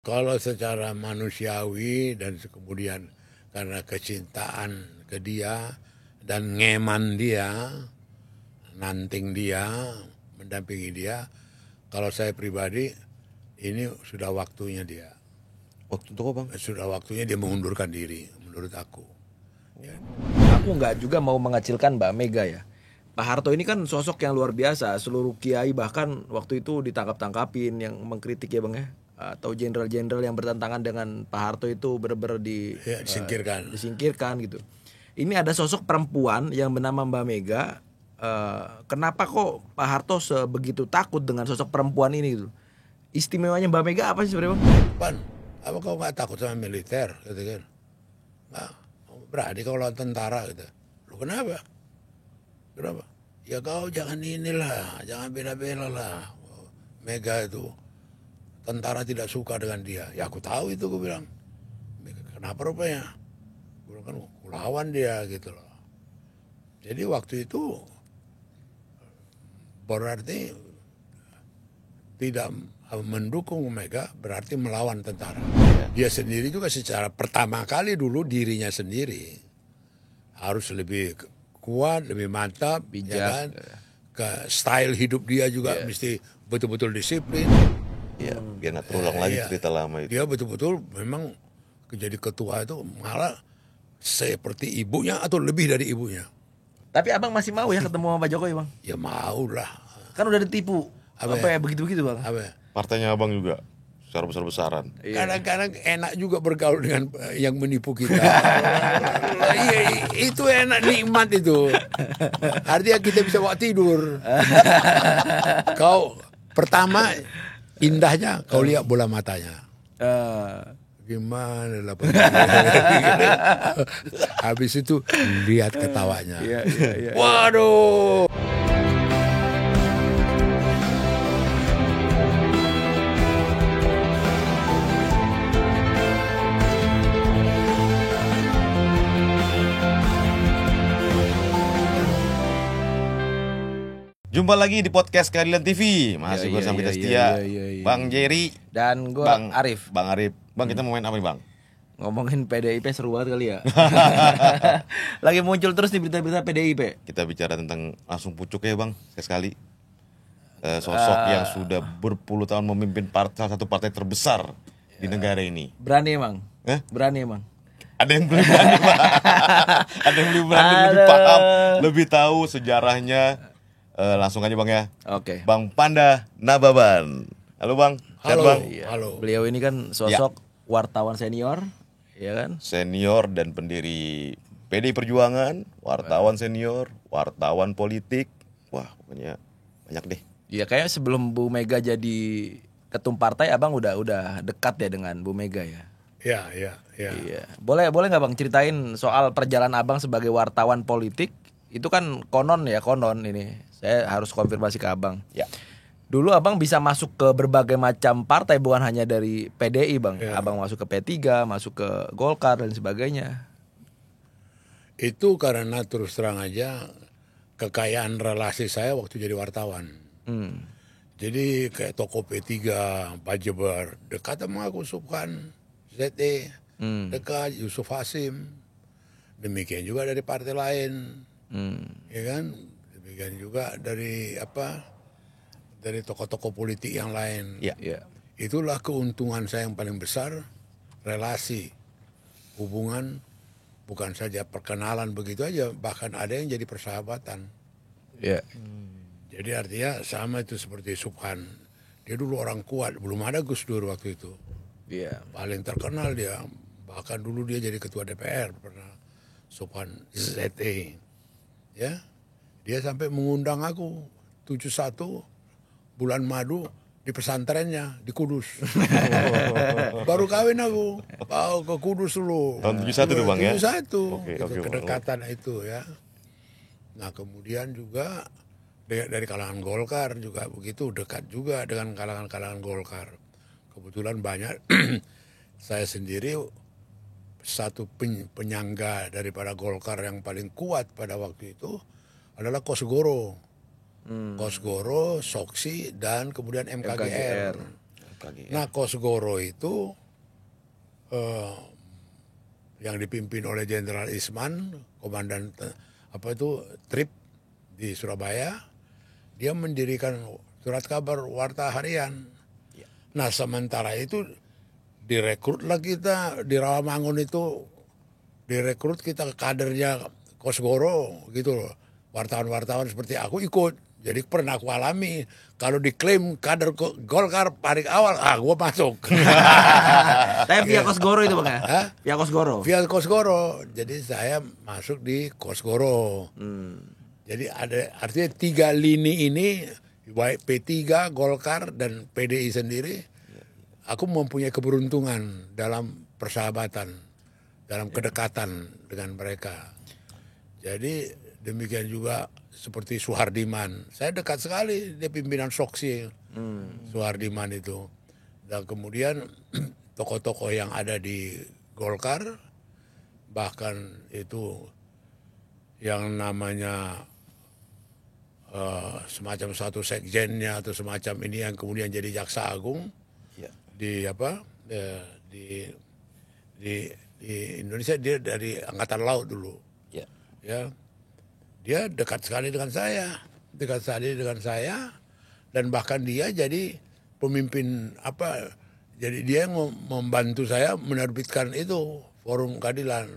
Kalau secara manusiawi dan kemudian karena kecintaan ke dia dan ngeman dia, nanting dia, mendampingi dia, kalau saya pribadi ini sudah waktunya dia. Waktu itu kok bang? Sudah waktunya dia mengundurkan diri menurut aku. Ya. Aku nggak juga mau mengecilkan Mbak Mega ya. Pak Harto ini kan sosok yang luar biasa. Seluruh kiai bahkan waktu itu ditangkap-tangkapin yang mengkritik ya bang ya. Atau jenderal-jenderal yang bertentangan dengan Pak Harto itu benar-benar disingkirkan gitu. Ini ada sosok perempuan yang bernama Mbak Mega. Kenapa kok Pak Harto sebegitu takut dengan sosok perempuan ini gitu? Istimewanya Mbak Mega apa sih sebenarnya bang? Pan, apa kau nggak takut sama militer gitu kan? Nah, berani kau lawan tentara gitu. Lu kenapa? Kenapa? Ya kau jangan inilah, jangan bela-bela lah. Mega itu tentara tidak suka dengan dia. Ya aku tahu itu, gue bilang. Kenapa rupanya? Gue kan lawan dia gitu loh. Jadi waktu itu berarti tidak mendukung Mega berarti melawan tentara. Dia sendiri juga secara pertama kali dulu dirinya sendiri harus lebih kuat, lebih mantap, Bijak, ya kan? Ke style hidup dia juga mesti betul-betul disiplin. Iya, biar nggak terulang lagi cerita lama itu. Dia betul-betul memang jadi ketua itu malah seperti ibunya atau lebih dari ibunya. Tapi abang masih mau ya ketemu sama Pak Jokowi bang? Ya mau lah. Kan udah ditipu. Apa ya begitu-begitu bang? Apa ya? Partainya abang juga secara besar-besaran. Kadang-kadang enak juga bergaul dengan yang menipu kita. Iya, itu enak, nikmat itu. Artinya kita bisa bawa tidur. Kau pertama indahnya kau lihat bola matanya. Gimana lah habis itu lihat ketawanya. Waduh. Jumpa lagi di podcast Keadilan TV. Masih bersama kita setia Bang Jerry dan gue Bang Arif. Bang Arif. Bang, kita mau main apa nih bang? Ngomongin PDIP seru banget kali ya. Lagi muncul terus nih berita-berita PDIP. Kita bicara tentang langsung pucuk ya bang, sekali. Sosok yang sudah berpuluh tahun memimpin salah satu partai terbesar di negara ini. Berani emang? Berani emang? Ada yang belum berani bang. Ada yang belum berani, lebih paham, lebih tahu sejarahnya. Langsung aja bang ya. Oke. Bang Panda Nababan. Halo bang. Halo. Bang. Halo. Beliau ini kan sosok wartawan senior, ya kan? Senior dan pendiri PDI Perjuangan, wartawan senior, wartawan politik. Wah, pokoknya banyak deh. Iya, kayaknya sebelum Bu Mega jadi ketum partai, abang udah dekat ya dengan Bu Mega ya. Iya. Boleh nggak bang ceritain soal perjalanan abang sebagai wartawan politik? Itu kan konon ini. Saya harus konfirmasi ke abang. Ya. Dulu abang bisa masuk ke berbagai macam partai, bukan hanya dari PDI bang. Ya. Abang masuk ke P3, masuk ke Golkar dan sebagainya. Itu karena terus terang aja kekayaan relasi saya waktu jadi wartawan. Jadi kayak toko P3, Pak Jeber, dekat sama aku Subhan, ZE, dekat Yusuf Hasim. Demikian juga dari partai lain. Ya kan? Demikian juga dari dari tokoh-tokoh politik yang lain. Iya. Itulah keuntungan saya yang paling besar, relasi, hubungan, bukan saja perkenalan begitu aja, bahkan ada yang jadi persahabatan. Iya. Jadi artinya sama itu seperti Subhan. Dia dulu orang kuat, belum ada Gus Dur waktu itu. Iya. Paling terkenal dia, bahkan dulu dia jadi ketua DPR pernah, Subhan ZE. Ya, dia sampai mengundang aku 71 bulan madu di pesantrennya di Kudus. Baru kawin aku, ke Kudus dulu. Tahun 71 tuh bang ya? 71, Oke, kedekatan itu ya. Nah kemudian juga dari kalangan Golkar juga begitu, dekat juga dengan kalangan Golkar. Kebetulan banyak saya sendiri satu penyangga daripada Golkar yang paling kuat pada waktu itu adalah Kosgoro. Kosgoro, Soksi, dan kemudian MKGR. KG. Nah, Kosgoro itu yang dipimpin oleh Jenderal Isman, komandan TRIP di Surabaya, dia mendirikan surat kabar Warta Harian. Nah, sementara itu direkrutlah kita di Rawamangun itu, direkrut kita kadernya Kosgoro gitu loh. Wartawan-wartawan seperti aku ikut. Jadi pernah aku alami, kalau diklaim kader Golkar paling awal, gue masuk. Tapi via Kosgoro itu Bang ya? Hah? Via Kosgoro. Via Kosgoro. Jadi saya masuk di Kosgoro. Jadi ada artinya 3 lini ini, baik P3, Golkar, dan PDI sendiri, aku mempunyai keberuntungan dalam persahabatan, dalam kedekatan dengan mereka. Jadi demikian juga seperti Suhardiman. Saya dekat sekali, dia pimpinan Soksi, Suhardiman itu. Dan kemudian tokoh-tokoh yang ada di Golkar, bahkan itu yang namanya semacam satu sekjennya atau semacam ini yang kemudian jadi jaksa agung di Indonesia, dia dari Angkatan Laut dulu. Ya, dia dekat sekali dengan saya, dan bahkan dia jadi pemimpin jadi dia yang membantu saya menerbitkan itu Forum Keadilan.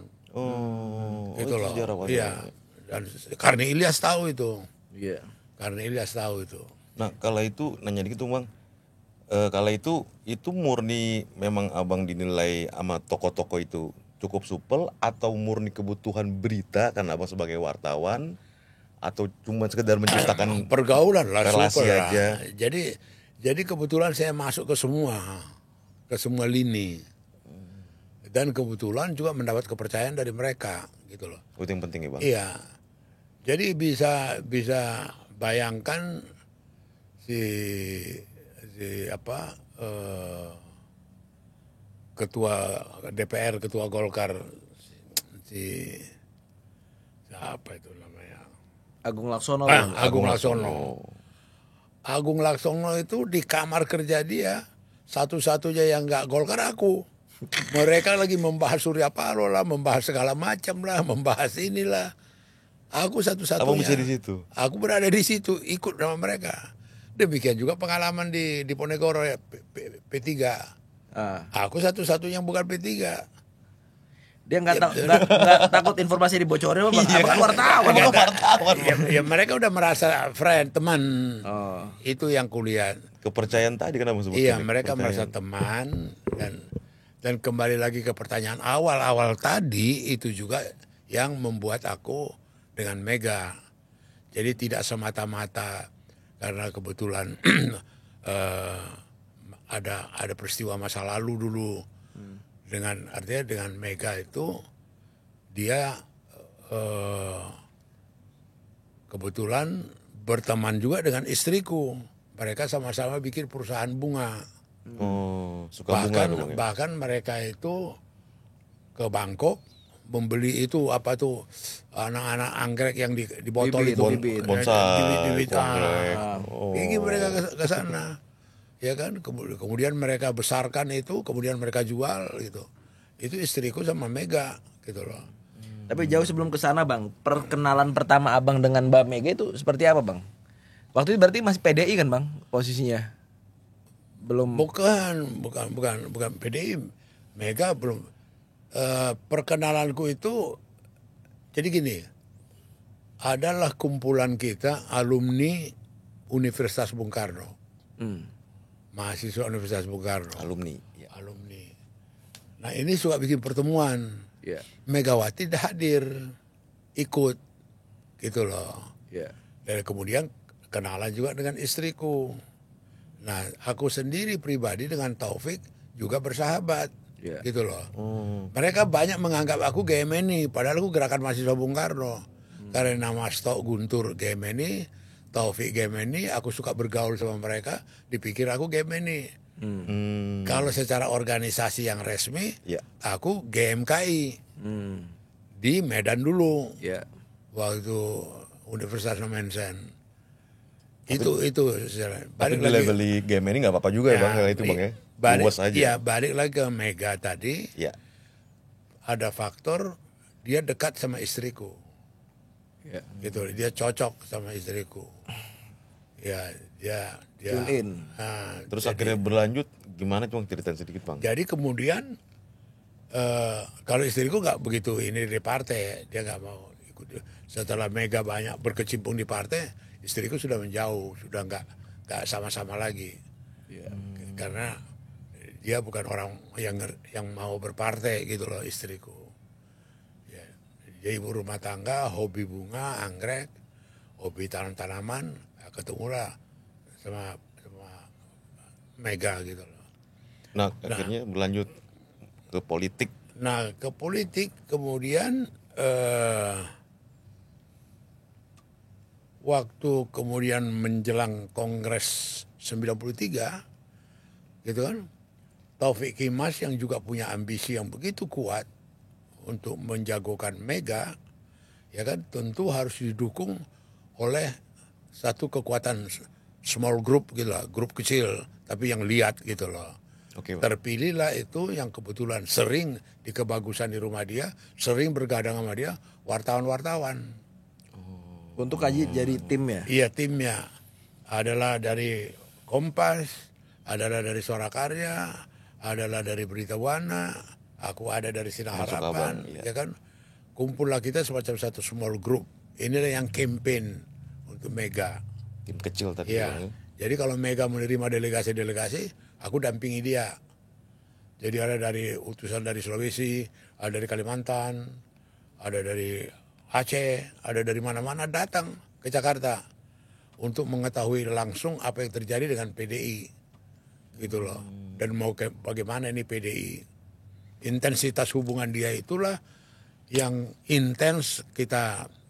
Itu loh. Iya. Dan Karni Ilyas tahu itu. Iya. Karni Ilyas tahu itu. Nah, kala itu nanya dikit tuh Bang. Kala itu murni memang Abang dinilai sama tokoh-tokoh itu cukup supel atau murni kebutuhan berita karena Abang sebagai wartawan, atau cuma sekedar menciptakan pergaulan lah, relasi super aja. lah. Jadi kebetulan saya masuk ke semua lini, dan kebetulan juga mendapat kepercayaan dari mereka gitu loh. Itu yang penting ya Bang. Iya, jadi bisa bayangkan si ketua DPR, ketua Golkar, siapa itu namanya? Agung Laksono. Agung Laksono. Agung Laksono itu di kamar kerja dia, satu-satunya yang nggak Golkar aku. Mereka lagi membahas Surya Paloh lah, membahas segala macam lah, membahas inilah. Aku satu-satunya. Abang bisa di situ. Aku berada di situ, ikut sama mereka. Demikian juga pengalaman di Ponegoro ya, P3. Aku satu-satunya yang bukan P3. Dia nggak takut informasi dibocorin apa Bang? Abang wartawan. Ya, mereka udah merasa friend, teman. Itu yang kuliah. Kepercayaan tadi kan Abang sebutkan. Iya, mereka merasa teman, dan kembali lagi ke pertanyaan awal tadi, itu juga yang membuat aku dengan Mega. Jadi tidak semata-mata karena kebetulan ada peristiwa masa lalu dulu. Artinya dengan Mega itu dia kebetulan berteman juga dengan istriku. Mereka sama-sama bikin perusahaan bunga. Suka bunga dong, ya? Bahkan mereka itu ke Bangkok membeli itu anak-anak anggrek yang di botol bibit, itu, bibit. Bonsai, bibit. anggrek. Ini mereka ke sana. Ya kan, kemudian mereka besarkan itu, kemudian mereka jual gitu. Itu istriku sama Mega gitu loh. Tapi jauh sebelum ke sana Bang, perkenalan pertama Abang dengan Mbak Mega itu seperti apa Bang? Waktu itu berarti masih PDI kan Bang posisinya? Belum. Bukan PDI. Mega belum. Perkenalanku itu jadi gini. Adalah kumpulan kita alumni Universitas Bung Karno. Mahasiswa Universitas Bung Karno. Alumni. Nah, ini suka bikin pertemuan. Megawati hadir, ikut gitu loh. Dan kemudian kenalan juga dengan istriku. Nah, aku sendiri pribadi dengan Taufik juga bersahabat, gitu loh. Mereka banyak menganggap aku Gemini, padahal aku gerakan mahasiswa Bung Karno. Karena nama Stok Guntur Gemini, Taufik Gemini, aku suka bergaul sama mereka, dipikir aku Gemini. Kalau secara organisasi yang resmi, aku GMKI di Medan dulu, waktu Universitas Nomensen. Itu Tapi balik nilai lagi. beli game ini nggak apa-apa juga ya bang, kalau itu bang ya. Luas aja. Iya, balik lagi ke Mega tadi. Ya. Ada faktor dia dekat sama istriku, Ya. gitu. Dia cocok sama istriku. Ya, dia. Tune in. Nah, Terus akhirnya berlanjut gimana, cuma ceritain sedikit bang. jadi kemudian kalau istriku nggak begitu ini di partai, dia nggak mau ikut. Setelah Mega banyak berkecimpung di partai, istriku sudah menjauh, sudah nggak sama-sama lagi. Ya. Karena dia bukan orang yang mau berpartai gitu loh istriku. Ya, dia ibu rumah tangga, hobi bunga, anggrek, hobi tanam-tanaman, ya ketemulah sama Mega gitu loh. Nah akhirnya berlanjut ke politik. Nah ke politik kemudian waktu kemudian menjelang Kongres 93 gitu kan, Taufik Kimas yang juga punya ambisi yang begitu kuat untuk menjagokan Mega, ya kan, tentu harus didukung oleh satu kekuatan small group gitu lah, grup kecil tapi yang lihat gitu loh. Oke bang. Terpilihlah itu yang kebetulan sering di kebagusan di rumah dia, sering bergadang sama dia, wartawan-wartawan. Untuk kaji jadi tim ya. Iya, timnya adalah dari Kompas, adalah dari Suara Karya, adalah dari Berita Wana, aku ada dari Sinar Masuk Harapan, abang, iya. ya kan. Kumpullah kita semacam satu small group. Inilah yang campaign untuk Mega. Tim kecil tadi Iya. bang ya. Jadi kalau Mega menerima delegasi-delegasi, aku dampingi dia. Jadi ada dari utusan dari Sulawesi, ada dari Kalimantan, ada dari Aceh, ada dari mana-mana datang ke Jakarta untuk mengetahui langsung apa yang terjadi dengan PDI, gitu loh. Dan mau bagaimana ini PDI. Intensitas hubungan dia itulah yang intens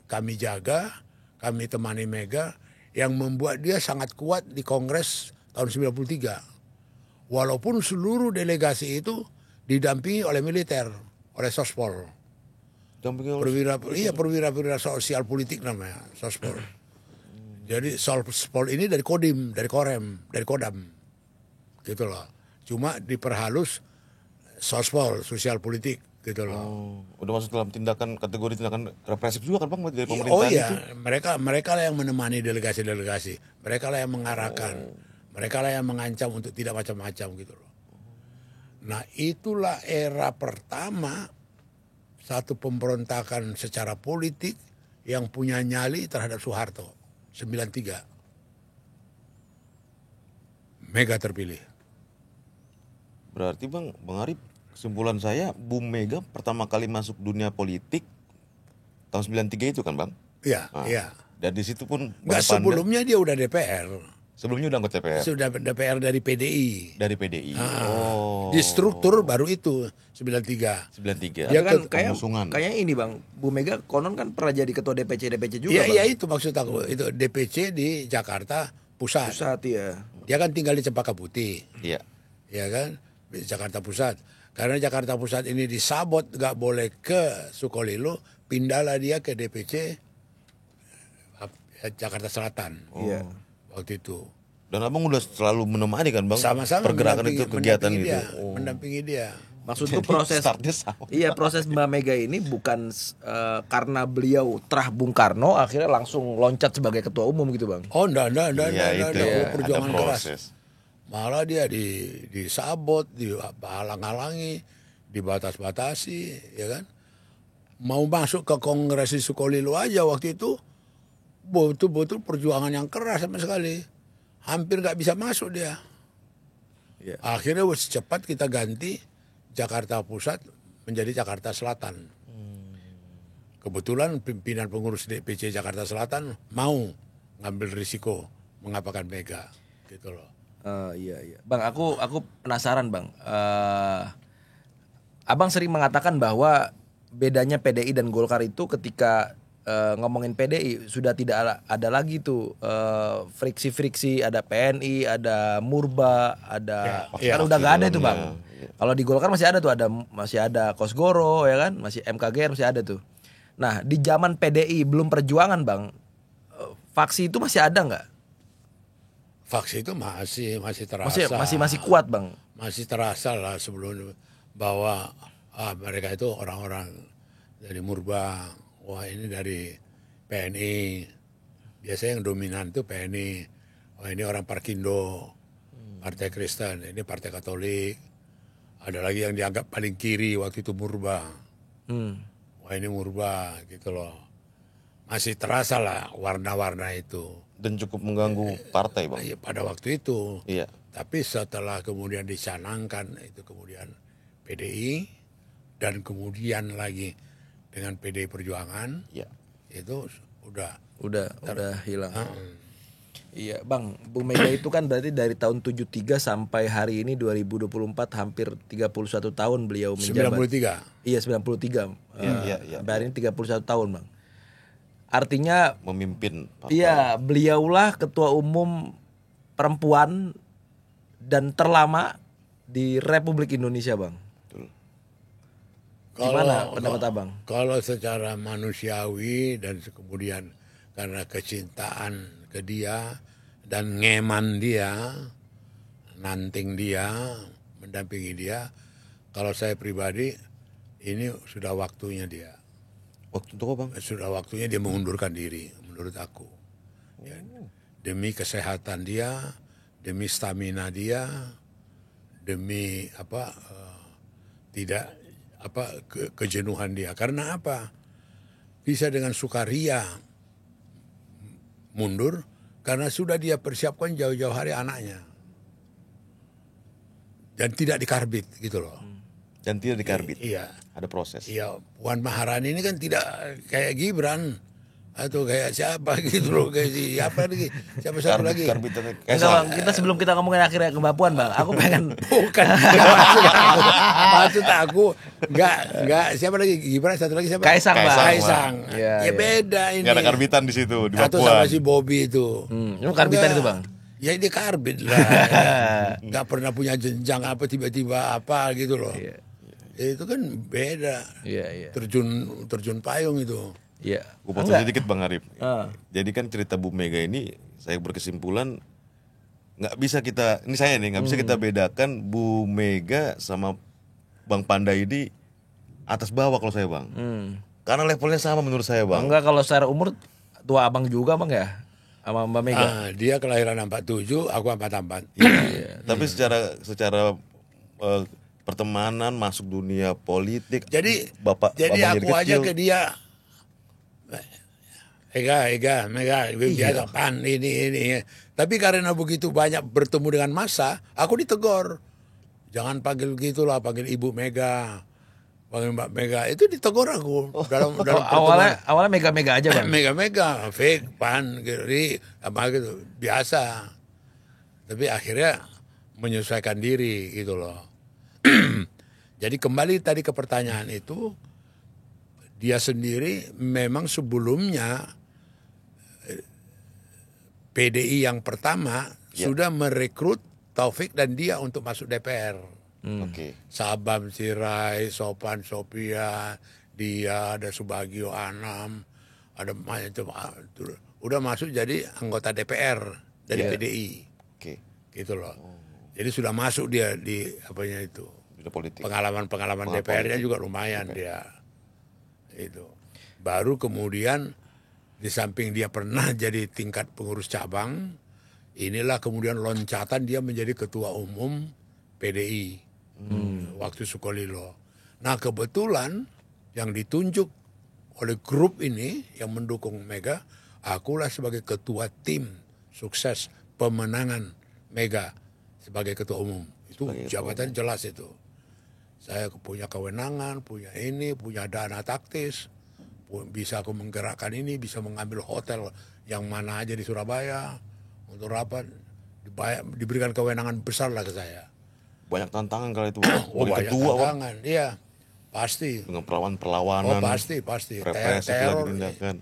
kami jaga, kami temani Mega, yang membuat dia sangat kuat di Kongres tahun 93. Walaupun seluruh delegasi itu didampingi oleh militer, oleh Sospol. Dampingi oleh Perwira sosial politik namanya, Sospol. Jadi Sospol ini dari Kodim, dari Korem, dari Kodam. Gitu loh. Cuma diperhalus Sospol, sosial politik gitu loh. udah masuk dalam kategori tindakan represif juga kan bang dari pemerintahan Oh iya, itu. mereka lah yang menemani delegasi-delegasi. Mereka lah yang mengarahkan. Mereka lah yang mengancam untuk tidak macam-macam gitu loh. Nah itulah era pertama satu pemberontakan secara politik yang punya nyali terhadap Soeharto. 93. Mega terpilih. Berarti bang Arif, kesimpulan saya Bu Mega pertama kali masuk dunia politik tahun 93 itu kan bang? Iya, Nah, iya. Dan di situ pun Enggak, sebelumnya dia udah DPR. sebelumnya udah anggota DPR Sudah DPR dari PDI. dari PDI. Di struktur baru itu 93. 93. Dia Kan pengusungan. kayak ini bang, Bu Mega konon kan pernah jadi ketua DPC juga. Iya, Bang. iya itu maksud aku. Itu DPC di Jakarta Pusat. Pusat ya. Dia kan tinggal di Cempaka Putih, Iya. ya kan, di Jakarta Pusat. Karena Jakarta Pusat ini disabot, nggak boleh ke Sukolilo, pindahlah dia ke DPC Jakarta Selatan. Iya. Waktu itu. Dan abang udah selalu menemani kan bang Sama-sama pergerakan itu, kegiatan mendampingi itu. dia, mendampingi dia. Maksudku Jadi proses startnya sama. Iya, proses Mbak Mega ini bukan karena beliau terah Bung Karno akhirnya langsung loncat sebagai ketua umum gitu bang. Oh, enggak, Iya, itu ya, perjuangan ada keras. proses. Malah dia disabot, dihalang-halangi, dibatas-batasi, ya kan. Mau masuk ke Kongres di Sukolilo aja waktu itu betul-betul perjuangan yang keras sama sekali. Hampir nggak bisa masuk dia. Iya. Akhirnya secepat kita ganti Jakarta Pusat menjadi Jakarta Selatan. Kebetulan pimpinan pengurus DPC Jakarta Selatan mau ngambil risiko mengapakan Mega, gitu loh. Iya. Bang, aku penasaran bang. Abang sering mengatakan bahwa bedanya PDI dan Golkar itu ketika ngomongin PDI sudah tidak ada lagi tuh friksi-friksi, ada PNI, ada Murba, ada Ya, kan ya, udah nggak ada dalamnya. tuh bang. Kalau di Golkar masih ada tuh, masih ada Kosgoro ya kan, masih MKGR masih ada tuh. Nah di zaman PDI belum perjuangan bang, faksi itu masih ada nggak? faksi itu masih terasa. Masih kuat bang. Masih terasa lah sebelum bahwa mereka itu orang-orang dari Murba, wah ini dari PNI. Biasanya yang dominan itu PNI. Wah ini orang Parkindo, Partai Kristen, ini Partai Katolik. Ada lagi yang dianggap paling kiri waktu itu Murba. Wah ini Murba gitu loh. Masih terasa lah warna-warna itu. Dan cukup mengganggu partai bang. Pada waktu itu. Iya. Tapi setelah kemudian dicanangkan itu kemudian PDI dan kemudian lagi dengan PDI Perjuangan, Iya. itu udah hilang. Iya bang, Bu Mega itu kan berarti dari tahun 73 sampai hari ini 2024 hampir 31 tahun beliau menjabat. 93. Iya 93. Iya. Sampai hari ini 31 tahun bang. Artinya Memimpin partai. iya beliaulah ketua umum perempuan dan terlama di Republik Indonesia bang. Betul. Gimana pendapat abang? Kalau secara manusiawi dan kemudian karena kecintaan ke dia dan ngeman dia, nanting dia, mendampingi dia, kalau saya pribadi ini sudah waktunya dia. Waktu itu bang? Sudah waktunya dia mengundurkan diri menurut aku. Ya, demi kesehatan dia, demi stamina dia, demi kejenuhan dia. Karena apa? Bisa dengan sukaria mundur karena sudah dia persiapkan jauh-jauh hari anaknya. Dan tidak dikarbit gitu loh. Dan tidak dikarbit. Iya. Ada proses. Iya, Puan Maharani ini kan tidak kayak Gibran atau kayak siapa gitu loh, kayak siapa lagi, siapa satu lagi. Karbit Enggak bang, kita sebelum kita ngomongin akhirnya ke Mbak Puan bang, aku pengen Bukan maksud aku nggak siapa lagi Gibran, satu lagi siapa? Kaisang, Bang. Kaisang. Iya, Ya iya. beda ini. Nggak ada karbitan di situ di Atau Papua. sama si Bobby itu. itu karbitan itu bang. Ya dia karbit lah. Nggak pernah punya jenjang apa tiba-tiba apa gitu loh. Iya. Itu kan beda. Iya. Terjun payung itu. Iya. Gue potong sedikit Bang Arif. Ah. Jadi kan cerita Bu Mega ini saya berkesimpulan nggak bisa kita, ini saya nih nggak bisa kita bedakan Bu Mega sama Bang Pandai ini atas bawah kalau saya Bang. Karena levelnya sama menurut saya Bang. Enggak, kalau secara umur tua abang juga bang ya sama Mbak Mega. Dia kelahiran 47, aku 44. Tapi secara pertemanan masuk dunia politik. Jadi Bapak aku aja kecil. ke dia, Mega, biasa pan ini. Tapi karena begitu banyak bertemu dengan massa, aku ditegur. Jangan panggil gitulah, panggil Ibu Mega, panggil Mbak Mega. Itu ditegur aku dalam awalnya Mega aja bang. Mega, fake pan, apa gitu, biasa. Tapi akhirnya menyesuaikan diri gitu loh. Jadi kembali tadi ke pertanyaan itu, dia sendiri memang sebelumnya PDI yang pertama sudah merekrut Taufik dan dia untuk masuk DPR. Oke. Sabam Sirai, Sopan Sopia, dia ada Subagio Anam, ada macam udah masuk jadi anggota DPR dari PDI. Oke. Gitu loh. Jadi sudah masuk dia di apanya itu. Politik. Pengalaman DPR-nya juga lumayan dia. Itu. Baru kemudian di samping dia pernah jadi tingkat pengurus cabang, inilah kemudian loncatan dia menjadi ketua umum PDI waktu Sukolilo. Nah kebetulan yang ditunjuk oleh grup ini yang mendukung Mega, akulah sebagai ketua tim sukses pemenangan Mega sebagai ketua umum. Itu jabatan jelas itu. Saya punya kewenangan, punya ini, punya dana taktis, bisa aku menggerakkan ini, bisa mengambil hotel yang mana aja di Surabaya untuk rapat, diberikan kewenangan besar lah ke saya. Banyak tantangan kali itu. Banyak ketua, tantangan, iya pasti. dengan perlawanan. Pasti. Represi lagi tindakan,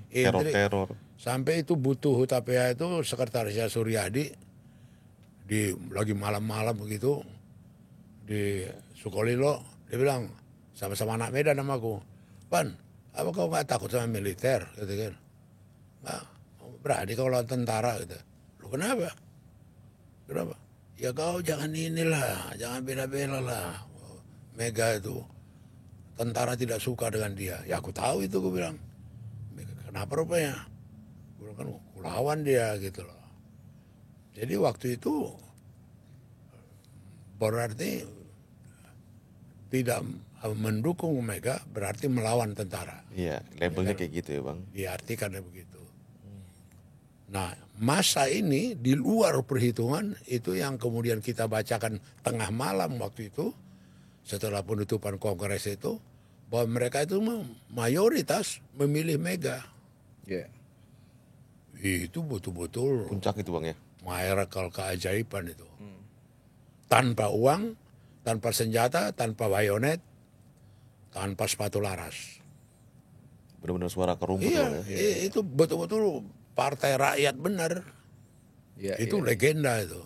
teror. Sampai itu butuh Hutapea itu sekretarisnya Suryadi lagi malam-malam begitu di Sukolilo. Dia bilang, sama-sama anak Medan sama aku. Pan, apa kau gak takut sama militer? Gitu kan. Nah, berani kau lawan tentara gitu. Lu kenapa? Kenapa? Ya kau jangan inilah, jangan bela-bela lah. Mega itu tentara tidak suka dengan dia. Ya aku tahu itu, gue bilang. Kenapa rupanya? Gue bilang kan lawan dia gitu loh. Jadi waktu itu berarti tidak mendukung Mega berarti melawan tentara. Iya, labelnya kayak gitu ya bang. Diartikannya begitu. Nah, masa ini di luar perhitungan itu yang kemudian kita bacakan tengah malam waktu itu setelah penutupan kongres itu bahwa mereka itu mayoritas memilih Mega. Ya. Itu betul-betul Puncak itu bang ya. miracle, keajaiban itu. Tanpa uang, tanpa senjata, tanpa bayonet, tanpa sepatu laras. Benar-benar suara kerumput Iya, bang ya. itu betul-betul partai rakyat benar. Ya, Itu legenda itu.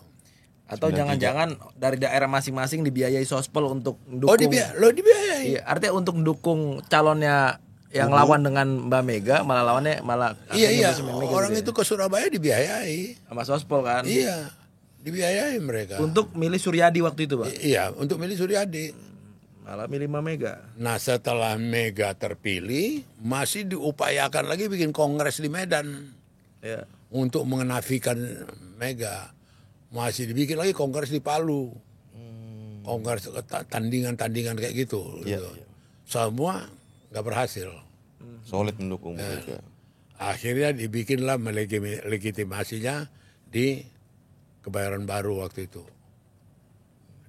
Atau jangan-jangan dari daerah masing-masing dibiayai sospol untuk Oh, mendukung. dibiayai. Iya, artinya untuk mendukung calonnya yang lawan dengan Mbak Mega, malah lawannya malah Iya, endorsemen Mega orang gitu itu ke Surabaya dibiayai. ya. Sama sospol kan. Iya, dibiayai mereka. Untuk milih Suryadi waktu itu, Pak. Iya, untuk milih Suryadi. Malah milih Mbak Mega. Nah, setelah Mega terpilih, masih diupayakan lagi bikin kongres di Medan Ya. untuk mengenafikan Mega. Masih dibikin lagi kongres di Palu. Kongres tandingan-tandingan kayak gitu. Iya, gitu. iya. Semua nggak berhasil. Solid mendukung mereka. Akhirnya dibikinlah legitimasinya di Kebayoran Baru waktu itu.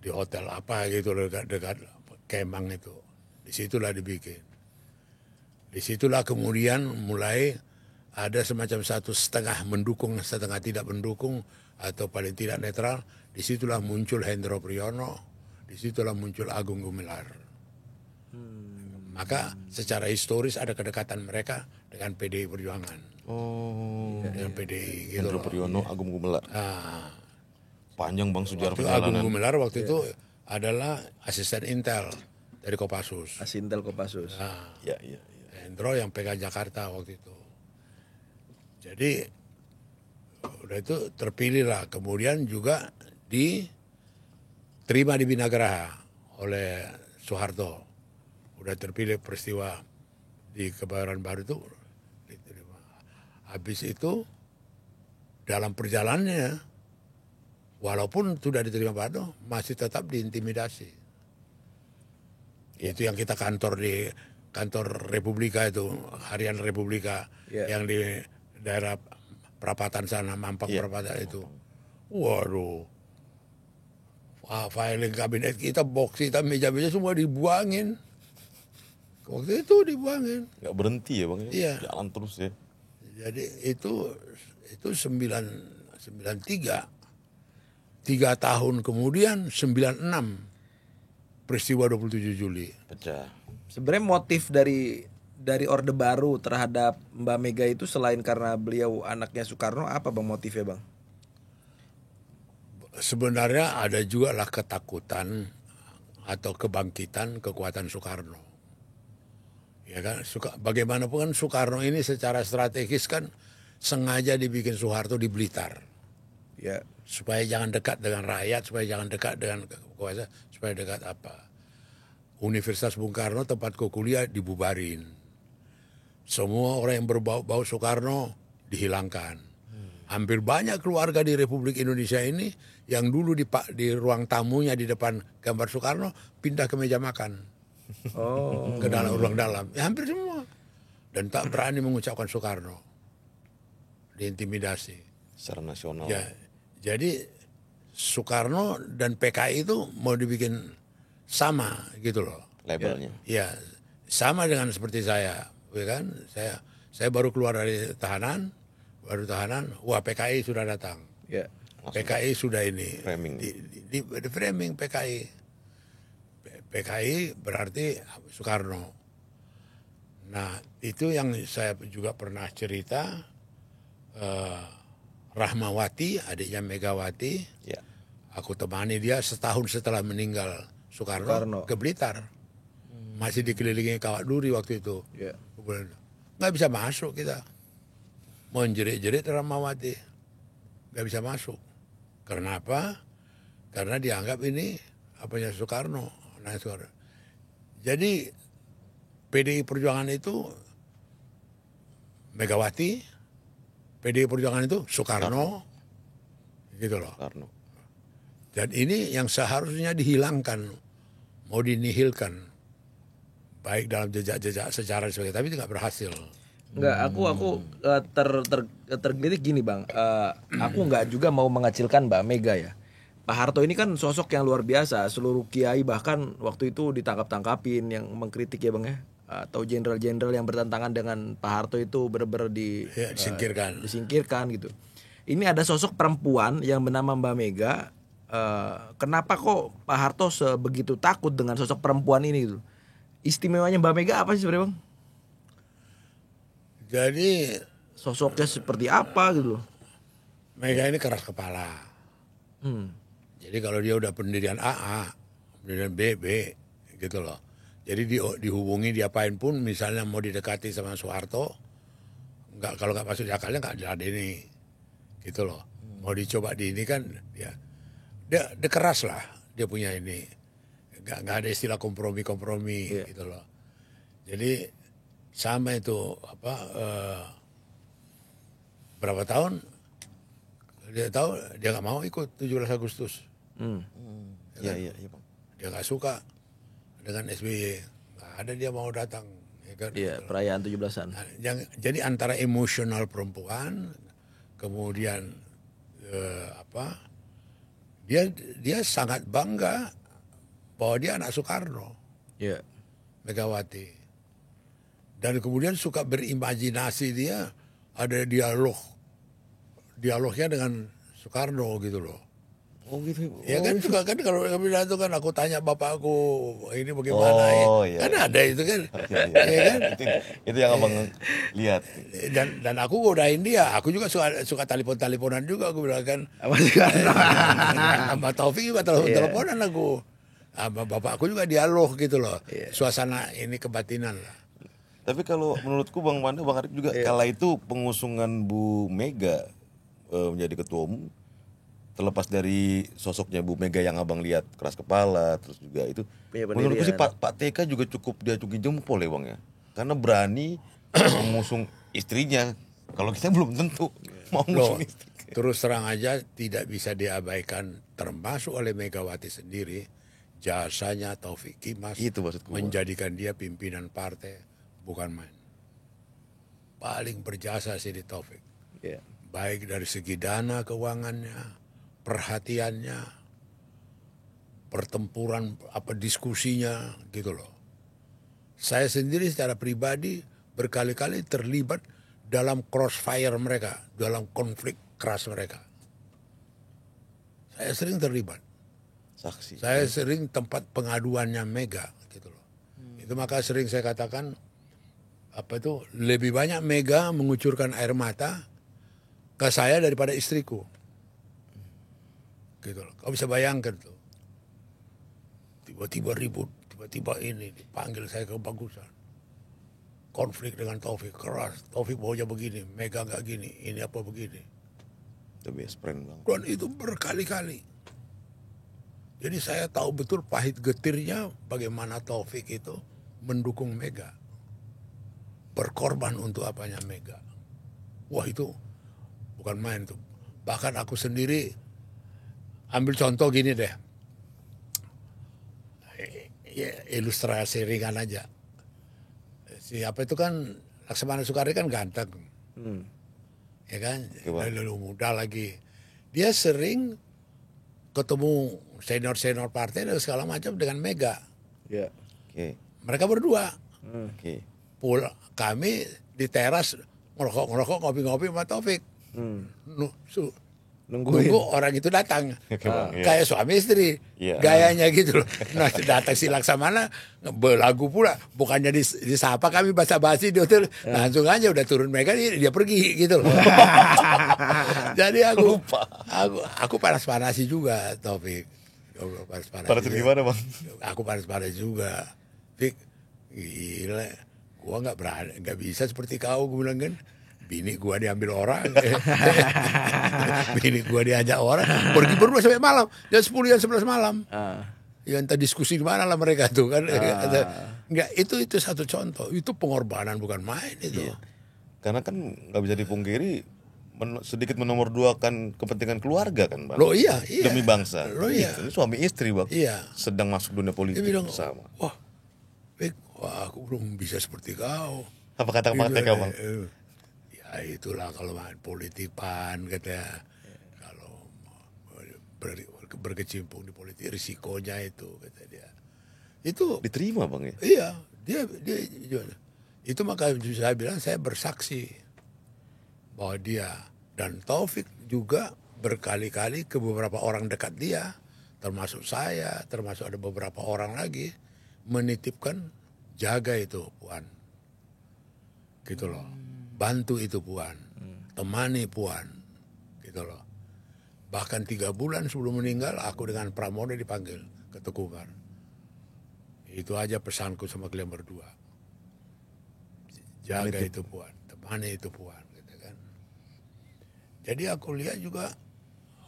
Di hotel apa gitu dekat Kemang itu. Disitulah dibikin. Disitulah kemudian mulai ada semacam satu setengah mendukung, setengah tidak mendukung, atau paling tidak netral. Disitulah muncul Hendro Priyono, disitulah muncul Agung Gumelar. Maka secara historis ada kedekatan mereka dengan PDI Perjuangan. Oh, Dengan PDI gitu Hendro loh. Priyono, Agung Gumelar. Nah, Panjang bang sejarah itu Agung perjalanan. Gumelar waktu itu adalah asisten Intel dari Kopassus. Asintel Kopassus. Nah, Iya, iya, iya. Hendro yang pegang Jakarta waktu itu. Jadi udah itu terpilih lah. Kemudian juga diterima di Binagraha oleh Soeharto. Udah terpilih peristiwa di Kebayoran Baru itu diterima. Habis itu dalam perjalanannya walaupun sudah diterima Pak Harto masih tetap diintimidasi. Itu yang kita kantor di kantor Republika itu, harian Republika Ya. yang di daerah perapatan sana, Mampang Iya. perapatan itu. Waduh. Filing kabinet kita, box kita, meja-meja semua dibuangin. Waktu itu dibuangin. Nggak berhenti ya bang? Iya. Jalan terus ya. Jadi itu 93. 3 tahun kemudian 96 peristiwa 27 Juli. Pecah. Sebenarnya motif dari Orde Baru terhadap Mbak Mega itu selain karena beliau anaknya Soekarno, apa bang motifnya bang? Sebenarnya ada juga lah ketakutan atau kebangkitan kekuatan Soekarno. Ya kan, bagaimanapun kan Soekarno ini secara strategis kan sengaja dibikin Soeharto di Blitar. Ya. Supaya jangan dekat dengan rakyat, supaya jangan dekat dengan kekuasaan, supaya dekat apa. Universitas Bung Karno tempatku kuliah dibubarin. Semua orang yang berbau-bau Soekarno dihilangkan. Hampir banyak keluarga di Republik Indonesia ini yang dulu di ruang tamunya di depan gambar Soekarno pindah ke meja makan. Oh. Ke dalam ruang dalam. Ya, hampir semua. Dan tak berani mengucapkan Soekarno. Diintimidasi. Secara nasional. Ya, jadi Soekarno dan PKI itu mau dibikin sama gitu loh. Labelnya. Ya, sama dengan seperti saya, ya kan? Saya baru keluar dari tahanan, wah PKI sudah datang. Ya. PKI sudah ini. Framing. Di framing PKI. PKI berarti Soekarno. Nah, itu yang saya juga pernah cerita. Rahmawati, adiknya Megawati, Ya. aku temani dia setahun setelah meninggal Soekarno. Ke Blitar. Masih dikelilingi kawat duri waktu itu. Ya. Nggak bisa masuk kita. Mau jerit-jerit Rahmawati. Nggak bisa masuk. Kenapa? Karena dianggap ini apanya Soekarno. Nah, Soekarno. Jadi PDI Perjuangan itu Megawati, PDI Perjuangan itu Soekarno, gitu loh. Soekarno. Dan ini yang seharusnya dihilangkan, mau dinihilkan, baik dalam jejak-jejak sejarah sebagainya, tapi tidak berhasil. Enggak, aku tergelitik gini bang. Aku nggak juga mau mengecilkan Mbak Mega ya. Pak Harto ini kan sosok yang luar biasa. Seluruh kiai bahkan waktu itu ditangkap-tangkapin yang mengkritik ya bang ya. Atau jenderal-jenderal yang bertentangan dengan Pak Harto itu benar-benar disingkirkan gitu. Ini ada sosok perempuan yang bernama Mbak Mega. Kenapa kok Pak Harto sebegitu takut dengan sosok perempuan ini gitu? Istimewanya Mbak Mega apa sih sebenarnya bang? Jadi Sosoknya seperti apa gitu loh? Mega ini keras kepala. Jadi kalau dia udah pendirian AA, pendirian BB, gitu loh. Jadi dihubungi diapain pun, misalnya mau didekati sama Soeharto, kalau nggak masuk akalnya nggak diladeni, gitu loh. Mau dicoba di ini kan, dia keras lah, dia punya ini, nggak ada istilah kompromi gitu loh. Jadi sama itu berapa tahun dia tahu dia nggak mau ikut 17 Agustus. Iya Bang. Dia nggak suka dengan SBY, nggak ada dia mau datang, ya kan? Iya, perayaan 17-an. Jadi antara emosional perempuan, kemudian dia sangat bangga bahwa dia anak Soekarno, Megawati, dan kemudian suka berimajinasi, dia ada dialognya dengan Soekarno gitu loh. Oh gitu. Ya kan suka kan kalau pidato kan aku tanya bapakku ini bagaimana iya. Kan ada itu kan. Ya kan? Itu yang abang lihat. Dan aku godain dia, aku juga suka teleponan juga, aku bilang kan. Sama Taufik juga teleponan aku. Sama bapakku juga dialog gitu loh. Suasana ini kebatinan lah. Tapi kalau menurutku Bang Panda, Bang Arif juga kala itu pengusungan Bu Mega menjadi ketua umum, terlepas dari sosoknya Bu Mega yang abang lihat keras kepala, terus juga itu menurutku sih Pak TK juga cukup diacungi jempol ya Bang ya, karena berani mengusung istrinya. Kalau kita belum tentu mau mengusung istri. Terus terang aja tidak bisa diabaikan, termasuk oleh Megawati sendiri, jasanya Taufik Kimas Itu maksudku, menjadikan dia pimpinan partai, bukan main. Paling berjasa sih di Taufik. Baik dari segi dana keuangannya, perhatiannya, pertempuran diskusinya gitu loh. Saya sendiri secara pribadi berkali-kali terlibat dalam crossfire mereka, dalam konflik keras mereka. Saya sering terlibat. Saksi. Saya sering tempat pengaduannya Mega gitu loh. Itu maka sering saya katakan lebih banyak Mega mengucurkan air mata ke saya daripada istriku. Gitu loh. Kau bisa bayangkan tuh. Tiba-tiba ribut, tiba-tiba ini dipanggil saya ke Bagusan. Konflik dengan Taufik keras. Taufik maunya begini, Mega nggak gini, ini apa begini. The best friend Bang. Dan itu berkali-kali. Jadi saya tahu betul pahit getirnya bagaimana Taufik itu mendukung Mega. Berkorban untuk apanya Mega. Wah itu bukan main tuh. Bahkan aku sendiri ambil contoh gini deh. Ilustrasi ringan aja. Siapa itu kan Laksamana Soekarno kan ganteng. Ya kan? Lalu muda lagi. Dia sering ketemu senior-senior partai dan segala macam dengan Mega. Mereka berdua. Kami di teras ngerokok, ngopi-ngopi sama Taufik. Nunggu orang itu datang. Kayak suami istri. Gayanya gitu loh. Nah datang si Laksamana berlagu pula. Bukannya disapa kami basa-basi di hotel. Langsung aja udah turun Mega dia pergi gitu loh. Jadi aku panas-panasi juga Taufik. Panas gimana Bang? Aku panas-panas juga. Fik, gila. Gua nggak bisa seperti kau, gue bilang kan. bini gua diambil orang, bini gua diajak orang, pergi berdua sampai malam, jam 10 jam 11 malam. Ya entah diskusi di mana lah mereka tuh kan. Enggak, itu satu contoh, itu pengorbanan bukan main itu. Iya. Karena kan nggak bisa dipungkiri sedikit menomorduakan kepentingan keluarga kan, Bang. Loh iya. Demi bangsa. Loh iya. Ini suami istri, Bang. Iya. Sedang masuk dunia politik Dia bilang, bersama. wah aku belum bisa seperti kau. Apa kata mereka, Bang? Ya itulah kalau main politik pan katanya. Kalau berkecimpung di politik risikonya itu kata dia. Itu Diterima, Bang ya? iya, dia itu maka saya bilang saya bersaksi bahwa dia dan Taufik juga berkali-kali ke beberapa orang dekat dia, termasuk saya, termasuk ada beberapa orang lagi menitipkan jaga itu Puan, gitu loh, bantu itu Puan, temani Puan, gitu loh. Bahkan 3 bulan sebelum meninggal aku dengan Pramono dipanggil ke Tegukan. Itu aja pesanku sama kalian berdua, jaga itu Puan, temani itu Puan, gitu kan. Jadi aku lihat juga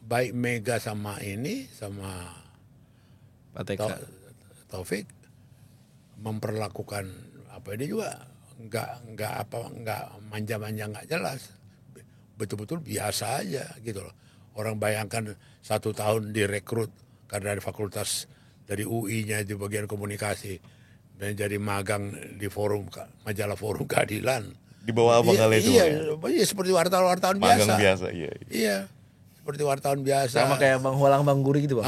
baik Mega sama ini sama Pak TK. Taufik memperlakukan apa dia juga nggak manja-manja nggak jelas, betul-betul biasa aja gitu loh. Orang bayangkan 1 tahun direkrut karena dari fakultas dari UI-nya di bagian komunikasi menjadi magang di majalah Forum Keadilan Di bawah Abang kali itu. Iya, seperti wartawan biasa. Magang biasa, iya. Iya, seperti wartawan biasa. Sama kayak Bang Hualang Bang Guri gitu, Bang.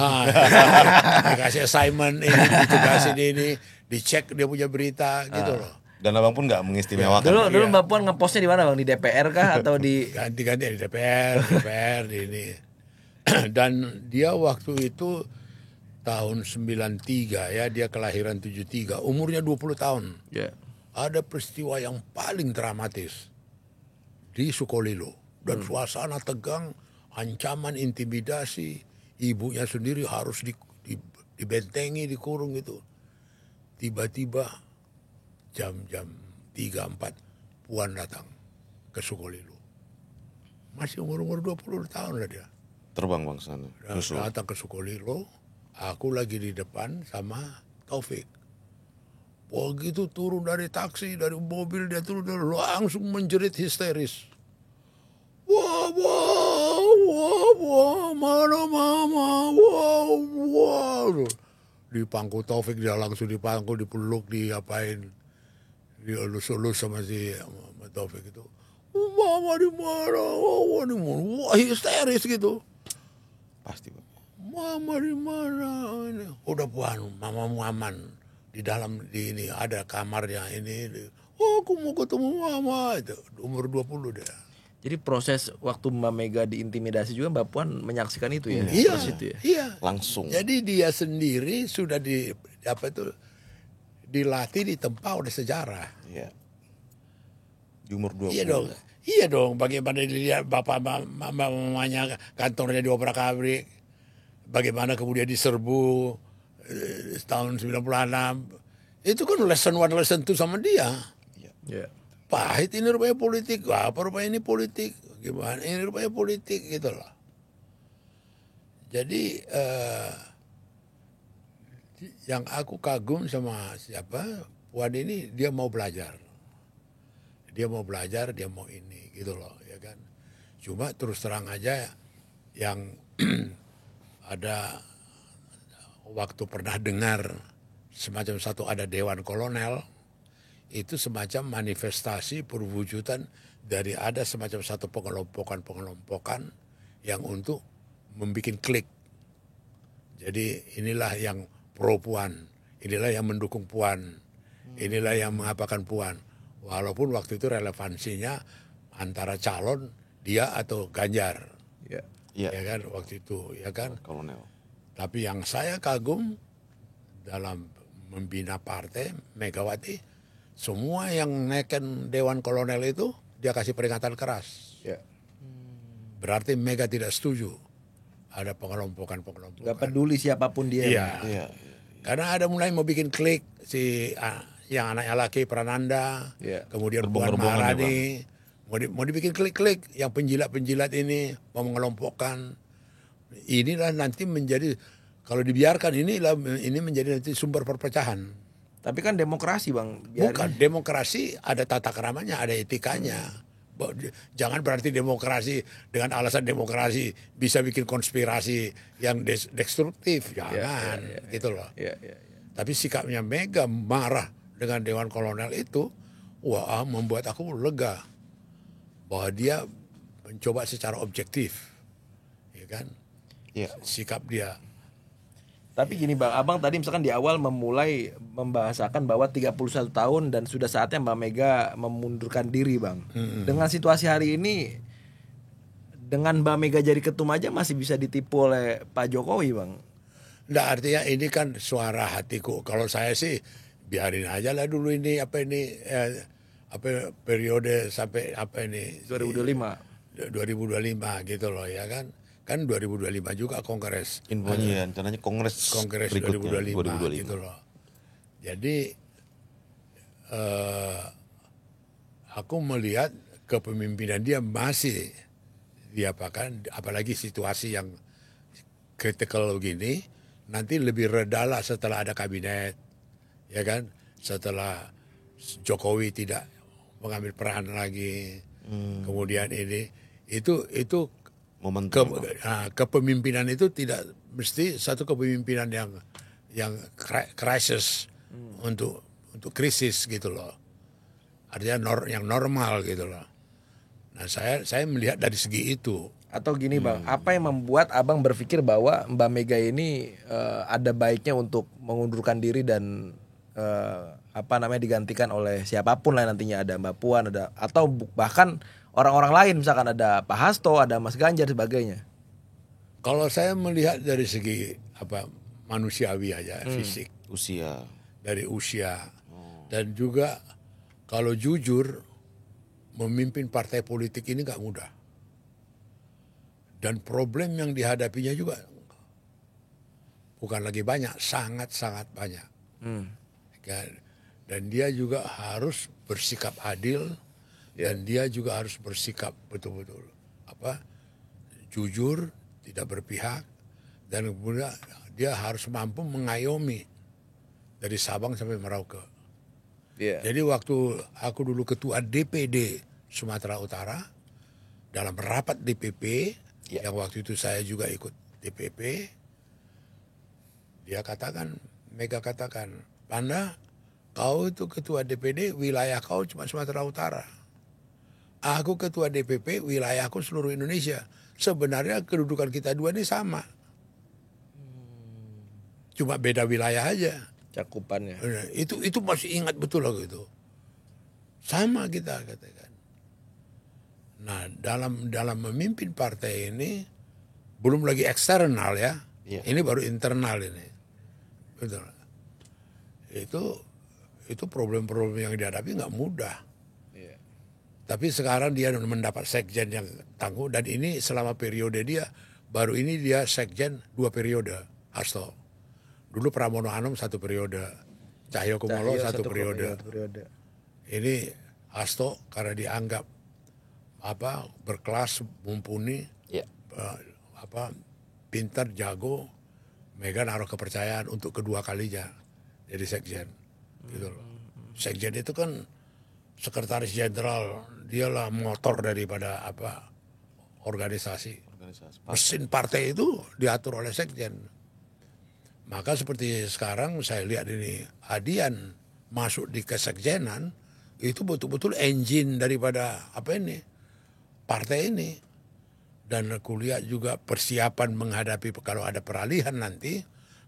Dikasih assignment ini, ditugasin ini, dicek dia punya berita gitu loh. Dan Abang pun nggak mengistimewakan. Dulu Mbak Puan ngepostnya di mana, Bang? Di DPR kah atau di Ganti-ganti di DPR di ini. Dan dia waktu itu tahun 93 ya, dia kelahiran 73, umurnya 20 tahun. Ya. Ada peristiwa yang paling dramatis di Sukolilo dan suasana tegang, ancaman, intimidasi, ibunya sendiri harus dibentengi, dikurung gitu. Tiba-tiba jam-jam 3-4 Puan datang ke Sukolilo. Masih umur 20 tahun lah dia. Terbang Bang sana. Datang ke Sukolilo, aku lagi di depan sama Taufik. Begitu turun dari taksi, dari mobil dia turun, dia langsung menjerit histeris. Wah, mana mama, wah. Di pangku Taufik dia langsung dipangku, dipeluk, diapain, dielus-elus sama Taufik itu. Mama di mana? Wah, histeris gitu. Pasti Bang. Mama di mana? Udah Puan, mamamu aman. Di dalam ini ada kamarnya ini. Oh, aku mau ketemu mama. Itu umur 20 dia. Jadi proses waktu Mbak Mega diintimidasi juga Mbak Puan menyaksikan itu ya? Iya, Proses itu ya? iya. Langsung. Jadi dia sendiri sudah dilatih, ditempa oleh sejarah. Iya. Di umur 20. Iya dong. Bagaimana dilihat bapak mamanya kantornya di Opera Kabrik. Bagaimana kemudian diserbu tahun 96. Itu kan lesson 1, lesson 2 sama dia. Iya. Pahit ini rupanya politik. Apa rupanya ini politik? Gimana ini rupanya politik gitu loh. Jadi yang aku kagum sama Puan ini, dia mau belajar. Dia mau belajar, dia mau ini gitu loh, ya kan. Cuma terus terang aja yang ada waktu pernah dengar semacam ada Dewan Kolonel, itu semacam manifestasi perwujudan dari ada semacam satu pengelompokan yang untuk membuat klik. Jadi inilah yang pro Puan, inilah yang mendukung Puan, inilah yang mengapakan Puan. Walaupun waktu itu relevansinya antara calon dia atau Ganjar. Iya. Ya kan waktu itu, ya kan. Kolonel. Tapi yang saya kagum dalam membina partai Megawati, semua yang naikkan Dewan Kolonel itu dia kasih peringatan keras. Ya. Berarti Mega tidak setuju ada pengelompokan. Gak peduli siapapun dia. Iya. Iya. Karena ada mulai mau bikin klik yang anaknya laki Prananda, Iya. kemudian Puan Gerbong-gerbongan ya, Maharani, Mau dibikin klik-klik, yang penjilat-penjilat ini mau mengelompokkan. Inilah nanti menjadi, kalau dibiarkan ini menjadi nanti sumber perpecahan. Tapi kan demokrasi Bang. Bukan, demokrasi ada tata keramanya, ada etikanya. Jangan berarti demokrasi dengan alasan demokrasi bisa bikin konspirasi yang destruktif. Jangan, gitu loh. Ya. Tapi sikapnya Mega marah dengan Dewan Kolonel itu, wah, membuat aku lega bahwa dia mencoba secara objektif, ya kan? Iya. Sikap dia. Tapi gini Bang, Abang tadi misalkan di awal memulai membahasakan bahwa 31 tahun dan sudah saatnya Mbak Mega memundurkan diri Bang. Dengan situasi hari ini, dengan Mbak Mega jadi ketum aja masih bisa ditipu oleh Pak Jokowi Bang. Nggak, artinya ini kan suara hatiku. Kalau saya sih biarin aja lah dulu ini periode sampai 2025 gitu loh, ya kan. Kan 2025 juga kongres. Infonya ya, rencananya kongres berikutnya, 2025 gitu loh. Jadi aku melihat kepemimpinan dia masih diapakan, apalagi situasi yang kritikal begini, nanti lebih reda lah setelah ada kabinet, ya kan, setelah Jokowi tidak mengambil peran lagi, kemudian itu kepemimpinan itu tidak mesti satu kepemimpinan yang krisis untuk krisis gitu loh, artinya yang normal gitu loh. Nah saya melihat dari segi itu. Atau gini Bang, apa yang membuat Abang berpikir bahwa Mbak Mega ini ada baiknya untuk mengundurkan diri dan digantikan oleh siapapun lah nantinya, ada Mbak Puan, atau bahkan orang-orang lain, misalkan ada Pak Hasto, ada Mas Ganjar sebagainya. Kalau saya melihat dari segi manusiawi aja, fisik, dari usia, dan juga kalau jujur memimpin partai politik ini nggak mudah. Dan problem yang dihadapinya juga bukan lagi banyak, sangat-sangat banyak. Dan dia juga harus bersikap adil, dan dia juga harus bersikap betul-betul jujur, tidak berpihak, dan kemudian dia harus mampu mengayomi dari Sabang sampai Merauke. Jadi waktu aku dulu ketua DPD Sumatera Utara, dalam rapat DPP, yang waktu itu saya juga ikut DPP, Mega katakan, Panda, kau itu ketua DPD, wilayah kau cuma Sumatera Utara. Aku ketua DPP, wilayahku seluruh Indonesia. Sebenarnya kedudukan kita dua ini sama. Cuma beda wilayah aja. Cakupannya. Itu masih ingat betul loh gitu. Sama kita katakan. Nah, dalam memimpin partai ini belum lagi eksternal ya. Ini baru internal ini. Betul. Itu problem-problem yang dihadapi nggak mudah. Tapi sekarang dia mendapat sekjen yang tangguh, dan ini selama periode dia baru ini dia sekjen 2 periode, Hasto. Dulu Pramono Anung 1 periode, Cahyo Kumolo 1 periode. Ini Hasto karena dianggap berkelas, mumpuni, pintar, jago, Mega naruh kepercayaan untuk kedua kalinya jadi sekjen. Gitu loh. Sekjen itu kan sekretaris jenderal, dialah motor daripada organisasi. Mesin partai itu diatur oleh sekjen. Maka seperti sekarang saya lihat ini Adian masuk di kesekjenan, itu betul-betul engine daripada partai ini. Dan aku lihat juga persiapan menghadapi kalau ada peralihan nanti,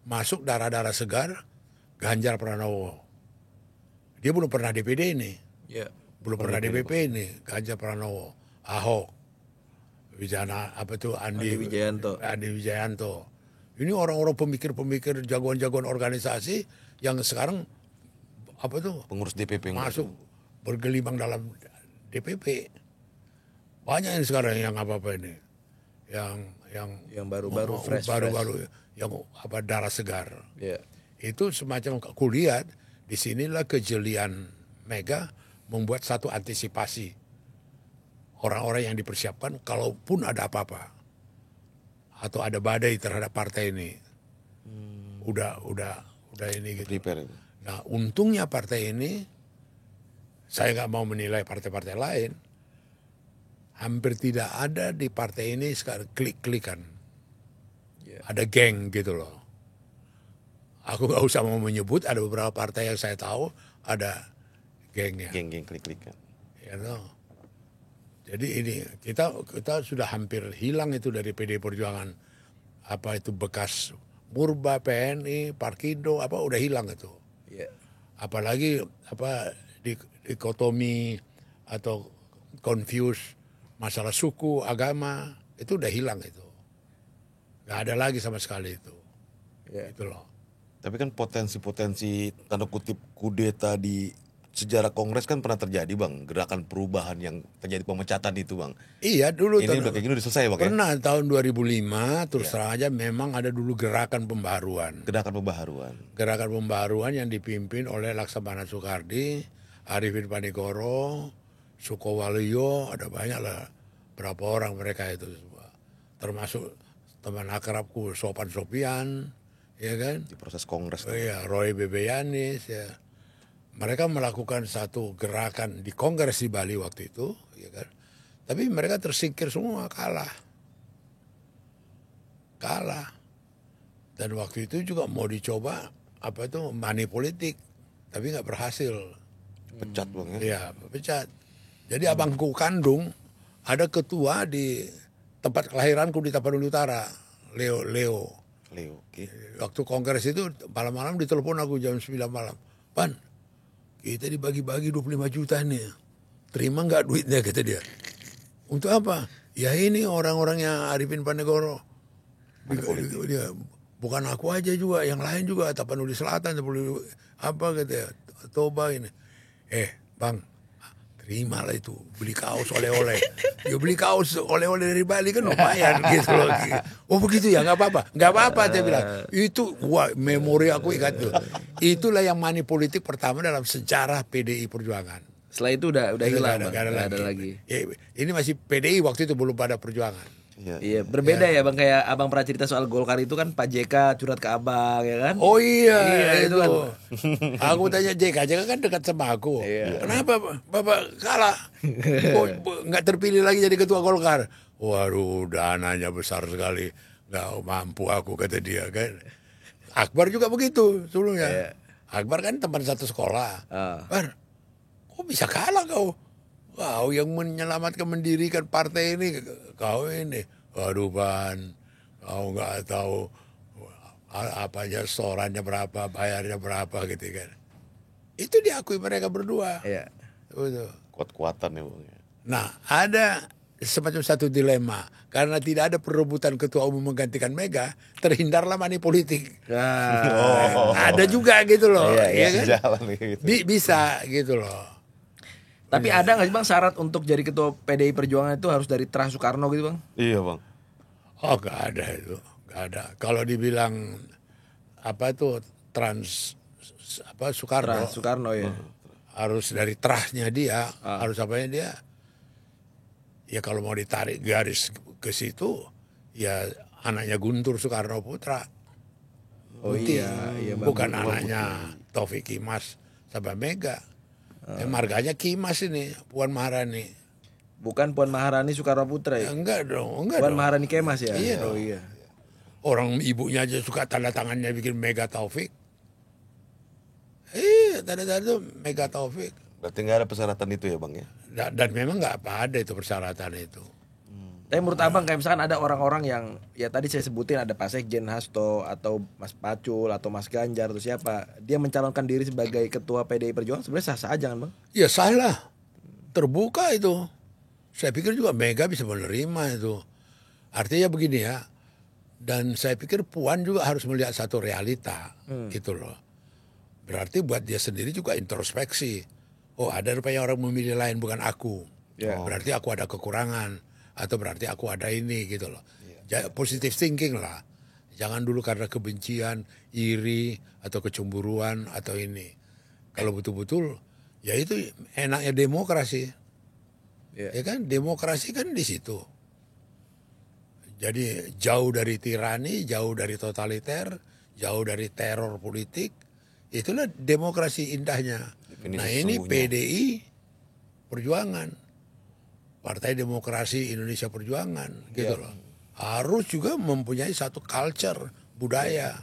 masuk darah-darah segar Ganjar Pranowo. Dia belum pernah DPD ini. Belum pernah DPP ini, Ganjar Pranowo, Ahok, Andi Wijayanto. Ini orang-orang pemikir-pemikir, jagoan-jagoan organisasi yang sekarang pengurus DPP masuk bergelimang dalam DPP. Banyak yang sekarang yang ini, yang baru-baru fresh, yang darah segar. Itu semacam kuliah. Disinilah kejelian Mega membuat satu antisipasi orang-orang yang dipersiapkan kalaupun ada apa-apa atau ada badai terhadap partai ini. Udah ini gitu. Prepare. Nah, untungnya partai ini, saya nggak mau menilai partai-partai lain, hampir tidak ada di partai ini sekarang klik-klikan. Ada geng gitu loh. Aku nggak usah mau menyebut, ada beberapa partai yang saya tahu ada gengnya. Geng-geng klik-klik kan. You know. Jadi ini kita sudah hampir hilang itu dari PD Perjuangan. Apa itu bekas Murba, PNI, Parkindo, apa udah hilang itu. Iya. Apalagi apa dikotomi atau confuse masalah suku, agama, itu udah hilang itu. Gak ada lagi sama sekali itu. Iya. Itu loh. Tapi kan potensi-potensi tanda kutip kudeta di sejarah Kongres kan pernah terjadi bang, gerakan perubahan yang terjadi pemecatan itu bang. Iya dulu. Ini udah kayak gini udah selesai bang ya? Pernah tahun 2005 terus terang aja memang ada dulu gerakan pembaharuan. Gerakan pembaharuan. Gerakan pembaharuan yang dipimpin oleh Laksamana Soekardi, Arifin Panigoro, Sukowaluyo, ada banyak lah berapa orang mereka itu semua. Termasuk teman akrabku Sopan Sopian, ya kan? Di proses Kongres. Oh, iya, Roy Bebeyanis ya. Mereka melakukan satu gerakan di Kongres di Bali waktu itu, ya kan? Tapi mereka tersingkir semua, kalah. Dan waktu itu juga mau dicoba apa itu money politik, tapi nggak berhasil. Pecat bang ya? Iya, pecat. Jadi abangku kandung ada ketua di tempat kelahiranku di Tapanuli Utara, Leo. Leo, oke. Waktu kongres itu malam-malam ditelepon aku jam 9 malam. Pan, kita dibagi-bagi 25 juta nih. Terima nggak duitnya, kata dia. Untuk apa? Ya ini orang-orangnya Arifin Panegoro. Dia, bukan aku aja juga, yang lain juga. Tapanuli Selatan, Tapanuli apa kata Toba ini. Bang, terimalah itu, beli kaos oleh-oleh. Ya beli kaos oleh-oleh dari Bali kan lumayan gitu loh. Oh begitu ya, nggak apa-apa dia bilang. Itu wah, memori aku ingat tuh. Itulah yang money politik pertama dalam sejarah PDI Perjuangan. Setelah itu udah hilang, Bang. Nggak Nggak ada lagi. Ya, ini masih PDI waktu itu, belum pada Perjuangan. Iya, berbeda ya Bang, kayak Abang pernah cerita soal Golkar itu kan Pak JK curhat ke Abang ya kan? Oh iya, itu kan. Aku tanya JK kan dekat sama aku. Iya. Kenapa Bapak kalah? Kok nggak terpilih lagi jadi ketua Golkar? Waduh, dananya besar sekali. Nggak mampu aku, kata dia kan. Akbar juga begitu sebelumnya. Iya. Akbar kan teman satu sekolah. Bar, kok bisa kalah kau? Kau yang menyelamatkan, mendirikan partai ini, kau ini. Waduh Ban, kau nggak tahu apa aja setorannya berapa, bayarnya berapa gitu kan. Itu diakui mereka berdua. Iya. Betul. Kuat-kuatan ya bang. Nah, ada semacam satu dilema. Karena tidak ada perebutan ketua umum menggantikan Mega, terhindarlah money politik. Nah, Ada juga gitu loh. Iya, ya kan? Jalan gitu. Bisa gitu loh. tapi ada nggak sih Bang syarat untuk jadi ketua PDI Perjuangan itu harus dari Terah Soekarno gitu Bang? Iya bang. Oh, nggak ada itu, nggak ada. Kalau dibilang apa itu Soekarno, Terah Soekarno ya. harus dari terahnya dia, harus apanya dia. Ya kalau mau ditarik garis ke situ, ya anaknya Guntur Soekarno Putra. Oh Putih. iya Bang. Bukan anaknya Taufik Kimas sama Mega. Marganya Kimas ini, Puan Maharani. Bukan Puan Maharani Soekarno Putra ya? Enggak dong, enggak Puan dong. Maharani Kemas ya? Iya Oh dong. iya. Orang ibunya aja suka tanda tangannya bikin Mega Taufik. Tanda itu Mega Taufik. Berarti nggak ada persyaratan itu ya bang ya? Dan memang nggak apa ada itu persyaratan itu. Tapi menurut Abang kayak misalkan ada orang-orang yang ya tadi saya sebutin ada Pak Sekjen Hasto atau Mas Pacul atau Mas Ganjar atau siapa, dia mencalonkan diri sebagai ketua PDI Perjuangan, sebenarnya sah-sah aja kan Bang? Ya salah, terbuka itu. Saya pikir juga Mega bisa menerima itu. Artinya begini ya, dan saya pikir Puan juga harus melihat satu realita gitu loh. Berarti buat dia sendiri juga introspeksi. Oh, ada rupanya orang memilih lain bukan aku. Ya. Berarti aku ada kekurangan. Atau berarti aku ada ini gitu loh. Positive thinking lah. Jangan dulu karena kebencian, iri, atau kecemburuan, atau ini. Kalau betul-betul, ya itu enaknya demokrasi. Ya kan, demokrasi kan di situ. Jadi jauh dari tirani, jauh dari totaliter, jauh dari teror politik. Itulah demokrasi indahnya. Definisi Nah ini sesungguhnya. PDI Perjuangan, Partai Demokrasi Indonesia Perjuangan, gitu loh. Harus juga mempunyai satu culture budaya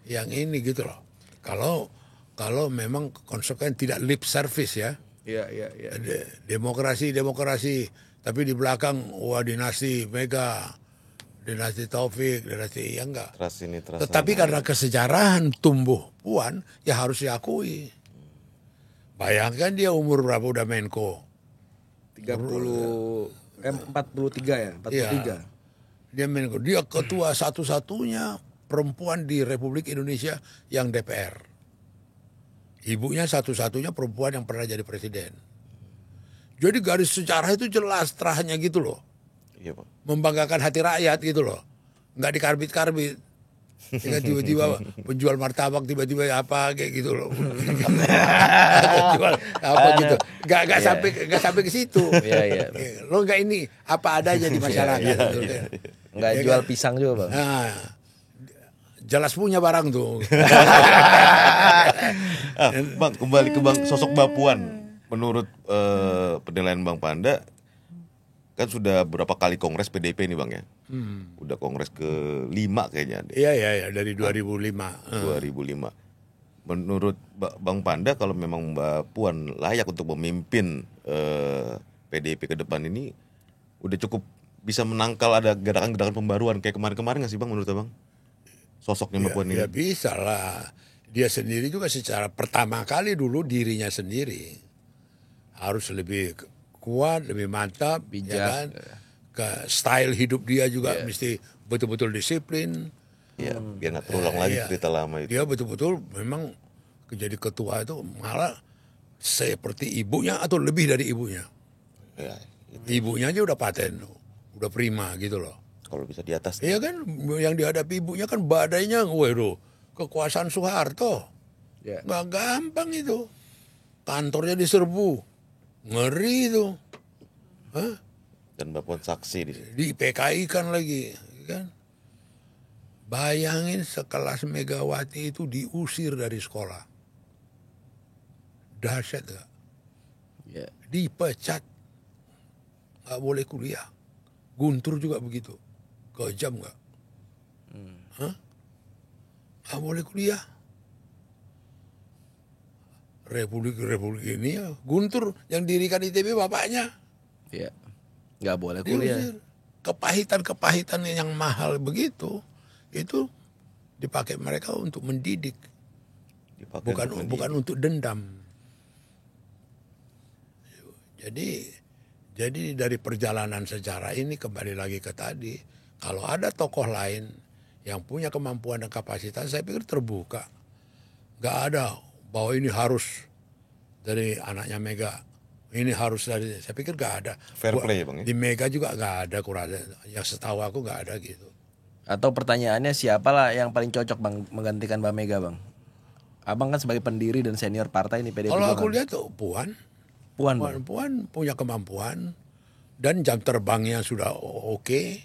yang ini gitu loh. Kalau memang konsekuen tidak lip service ya. Iya. Demokrasi, tapi di belakang wah dinasti Mega, dinasti Taufik, dinasti ya enggak. Trust ini, trust Tetapi sana. karena kesejarahan tumbuh Puan ya harus diakui. Bayangkan dia umur berapa udah Menko. 43 ya, 43. Iya. Dia Menko, dia ketua satu-satunya perempuan di Republik Indonesia yang DPR. Ibunya satu-satunya perempuan yang pernah jadi presiden. Jadi garis sejarah itu jelas terahnya gitu loh. Iya Pak. Membanggakan hati rakyat gitu loh. Nggak dikarbit-karbit. Ya, tiba-tiba penjual martabak tiba-tiba apa kayak gitu loh. Penjual apa gitu. Nggak sampai ke situ. Iya. Lo nggak ini apa adanya di masyarakat. Gitu, kan. Nggak Ya jual kan? pisang juga, Bang. Nah, jelas punya barang tuh. Bang, kembali ke Bang sosok Mbak Puan. Menurut penilaian Bang Panda, kan sudah berapa kali kongres PDIP ini Bang ya? Udah kongres ke-5 kayaknya. Iya dari 2005. 2005. Menurut Bang Panda, kalau memang Mbak Puan layak untuk memimpin PDIP ke depan ini, udah cukup bisa menangkal ada gerakan-gerakan pembaruan kayak kemarin-kemarin nggak sih Bang menurut Abang? Sosoknya Mbak Puan ini. Ya bisa lah. Dia sendiri juga secara pertama kali dulu dirinya sendiri harus lebih kuat, lebih mantap, Bijak. ya kan? Ke style hidup dia juga mesti betul-betul disiplin. Iya, biar nggak terulang lagi Iya. cerita lama itu. Dia betul-betul memang jadi ketua itu malah seperti ibunya atau lebih dari ibunya. Ya, Ibunya aja udah paten, udah prima gitu loh. kalau bisa di atas. Iya kan, yang dihadapi ibunya kan badainya, waduh, kekuasaan Soeharto. Ya. Nggak gampang itu. Kantornya diserbu. Ngeri itu. Hah? Dan Mbak Puan saksi di sini. Di PKI kan lagi. Kan? Bayangin sekelas Megawati itu diusir dari sekolah. Dahsyat gak? Ya. Dipecat. Nggak boleh kuliah. Guntur juga begitu. Kejam gak? Hah? Nggak boleh kuliah. Republik ini ya. Guntur yang dirikan ITB bapaknya. Ya. Nggak boleh kuliah. Diusir. Kepahitan-kepahitan yang mahal begitu, itu dipakai mereka untuk mendidik. Dipakai Bukan untuk mendidik. bukan untuk dendam. Jadi dari perjalanan sejarah ini kembali lagi ke tadi, kalau ada tokoh lain yang punya kemampuan dan kapasitas, saya pikir terbuka. Gak ada bahwa ini harus dari anaknya Mega, ini harus dari, saya pikir gak ada. Fair play, Bang, ya? Di Mega juga gak ada kurang, yang setahu aku gak ada gitu. Atau pertanyaannya siapalah yang paling cocok Bang menggantikan Mbak Mega Bang? Abang kan sebagai pendiri dan senior partai ini PDIP Kalau Perjuangan. aku lihat tuh Puan Bang. Puan punya kemampuan dan jam terbangnya sudah oke,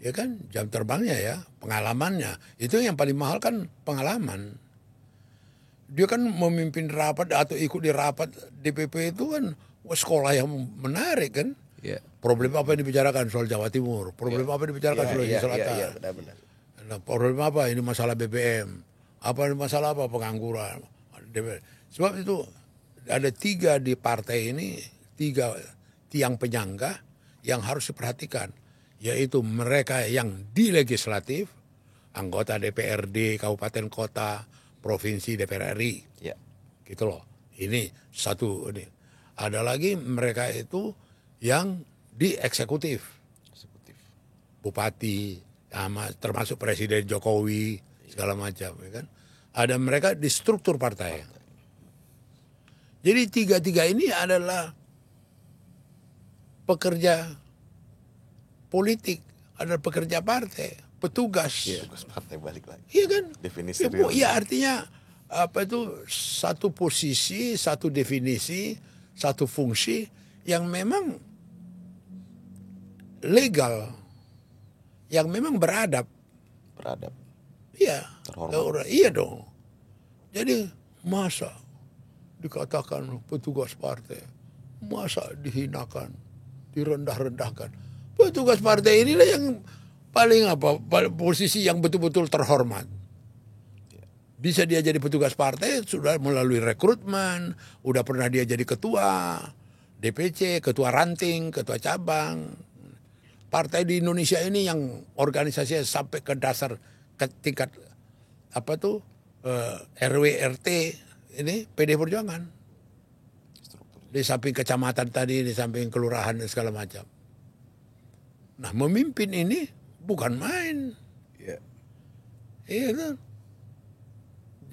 ya kan, jam terbangnya ya, pengalamannya itu yang paling mahal kan pengalaman. Dia kan memimpin rapat atau ikut di rapat DPP itu kan sekolah yang menarik kan. Iya. Problem apa yang dibicarakan soal Jawa Timur, problem apa yang dibicarakan Sulawesi Selatan. Iya, benar-benar. Nah, problem apa ini masalah BBM, apa ini masalah apa pengangguran. Sebab itu ada 3 di partai ini, 3 tiang penyangga yang harus diperhatikan, yaitu mereka yang di legislatif, anggota DPRD, kabupaten kota, provinsi, DPR RI, Ya. gitu loh. Ini satu ini. Ada lagi mereka itu yang di eksekutif, bupati, termasuk Presiden Jokowi segala macam, ya kan. Ada mereka di struktur partai. Jadi 3 ini adalah pekerja politik, adalah pekerja partai, petugas. Tugas partai balik lagi. Iya kan? Definisi Ya, real. iya, artinya apa itu satu posisi, satu definisi, satu fungsi yang memang legal, yang memang beradab. Iya. Terhormat. Iya dong. Jadi masa dikatakan petugas partai, masa dihinakan, direndah-rendahkan. Petugas partai inilah yang paling posisi yang betul-betul terhormat. Bisa dia jadi petugas partai sudah melalui rekrutmen, udah pernah dia jadi ketua DPC, ketua ranting, ketua cabang. Partai di Indonesia ini yang organisasinya sampai ke dasar, ke tingkat RW RT ini PD Perjuangan. Di samping kecamatan tadi, di samping kelurahan dan segala macam. Nah, memimpin ini bukan main. Iya kan?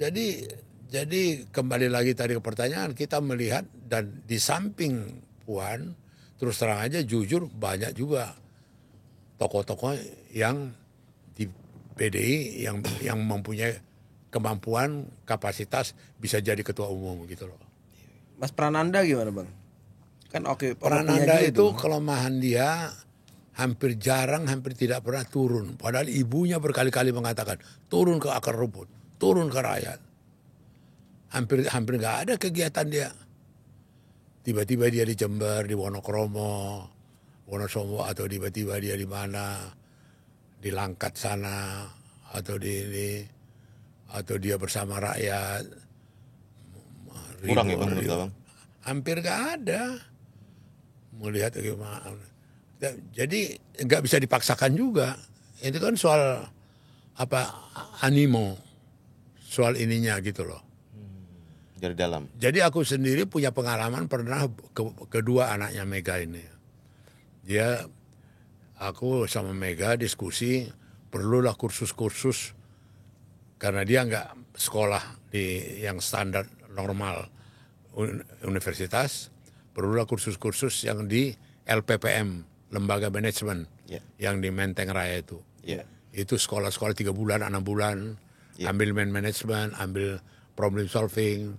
Jadi kembali lagi tadi ke pertanyaan, kita melihat dan di samping Puan, terus terang aja jujur banyak juga tokoh-tokoh yang di PDI yang mempunyai kemampuan, kapasitas bisa jadi ketua umum gitu loh. Mas Prananda gimana Bang? Kan oke. Prananda itu kelemahan dia hampir tidak pernah turun. Padahal ibunya berkali-kali mengatakan turun ke akar rumput, turun ke rakyat. Hampir nggak ada kegiatan dia. Tiba-tiba dia di Jember, di Wonokromo, Wonosobo, atau tiba-tiba dia di mana, di Langkat sana, atau di ini, atau dia bersama rakyat. Kurang ya Bang, menurut Abang? Hampir nggak ada. Melihat gimana. Jadi nggak bisa dipaksakan juga. Itu kan soal animo, soal ininya gitu loh. Dari dalam. Jadi aku sendiri punya pengalaman pernah kedua anaknya Mega ini. Aku sama Mega diskusi perlulah kursus-kursus karena dia nggak sekolah di yang standar normal universitas, perlulah kursus-kursus yang di LPPM, lembaga manajemen yang di Menteng Raya itu. Itu sekolah-sekolah 3 bulan, 6 bulan, ambil management, ambil problem solving,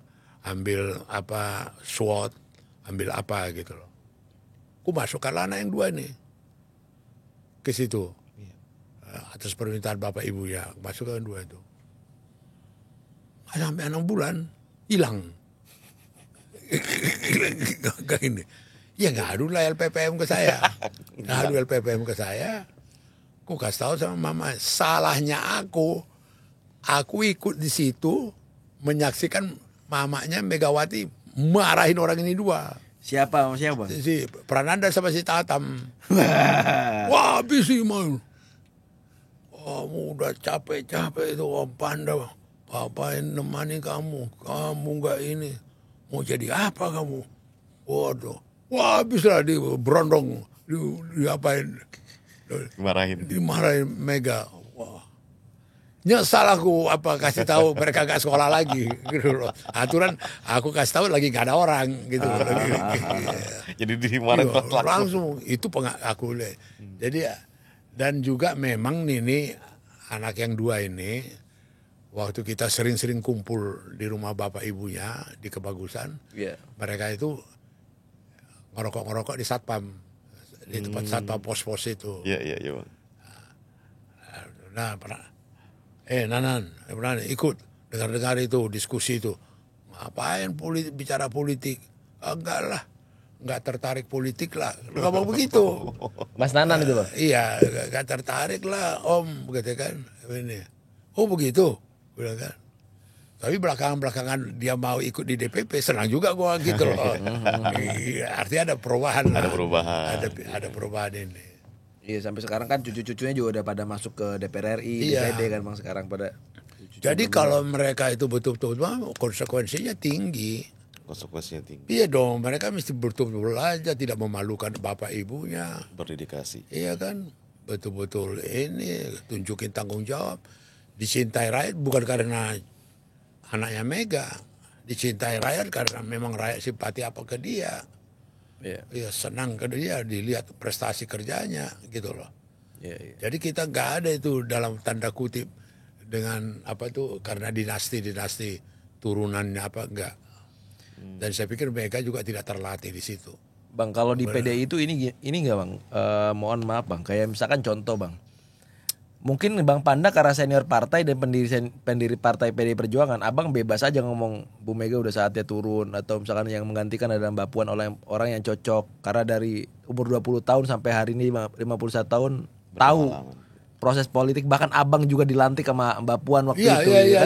ambil SWOT, ambil apa gitu loh. Aku masukkan anak yang 2 nih ke situ. Atas permintaan bapak ibunya, masukkan 2 itu. Sampai 6 bulan, hilang. Gini. Ya ngadu lah LPPM ke saya. Aku kasih tahu sama mama, salahnya aku ikut di situ menyaksikan mamanya Megawati marahin orang ini 2. Siapa? Si Prananda sama si Tatam. Wah, habis sih man. Kamu udah capek-capek itu Om Panda. Papa yang nemani kamu nggak ini. Mau jadi apa kamu? Waduh. Wah, habislah di berondong, diapain? Dimarahin Mega. Wah. Nyesal aku kasih tahu mereka gak sekolah lagi gitu loh. Aturan aku kasih tahu lagi gak ada orang gitu. Jadi dimarahin langsung. Itu aku lihat. Jadi dan juga memang ini anak yang 2 ini waktu kita sering-sering kumpul di rumah bapak ibunya di Kebagusan, mereka itu ngerokok di satpam, di tempat satpam pos-pos itu. Iya. Nah, Nanan, ikut dengar itu diskusi itu. Ngapain bicara politik? Enggak lah, nggak tertarik politik lah. Ngomong begitu. Mas Nanan itu Bang? Iya, nggak tertarik lah Om, gitu kan. Ini. Oh begitu, bilang kan. Tapi belakangan dia mau ikut di DPP, senang juga gua gitu loh. Artinya ada perubahan. Ada perubahan ini. Iya, sampai sekarang kan cucu-cucunya juga udah pada masuk ke DPR RI, DPD kan Bang sekarang pada. Jadi kalau mereka itu betul-betul konsekuensinya tinggi. Iya dong, mereka mesti betul-betul aja tidak memalukan bapak ibunya. Berdedikasi. Iya kan, betul-betul ini tunjukin tanggung jawab. Dicintai rakyat bukan karena anaknya Mega, dicintai rakyat karena memang rakyat simpati apa ke dia. Ya senang ke dia dilihat prestasi kerjanya gitu loh. Jadi kita nggak ada itu dalam tanda kutip dengan karena dinasti turunannya enggak. Dan saya pikir Mega juga tidak terlatih di situ. Bang, kalau di PDI itu ini nggak bang? Mohon maaf bang, kayak misalkan contoh bang, mungkin Bang Panda karena senior partai dan pendiri partai PDI Perjuangan, abang bebas aja ngomong Bu Mega udah saatnya turun, atau misalkan yang menggantikan adalah Mbak Puan oleh orang yang cocok, karena dari umur 20 tahun sampai hari ini 51 tahun tahu proses politik, bahkan abang juga dilantik sama Mbak Puan waktu itu. Iya.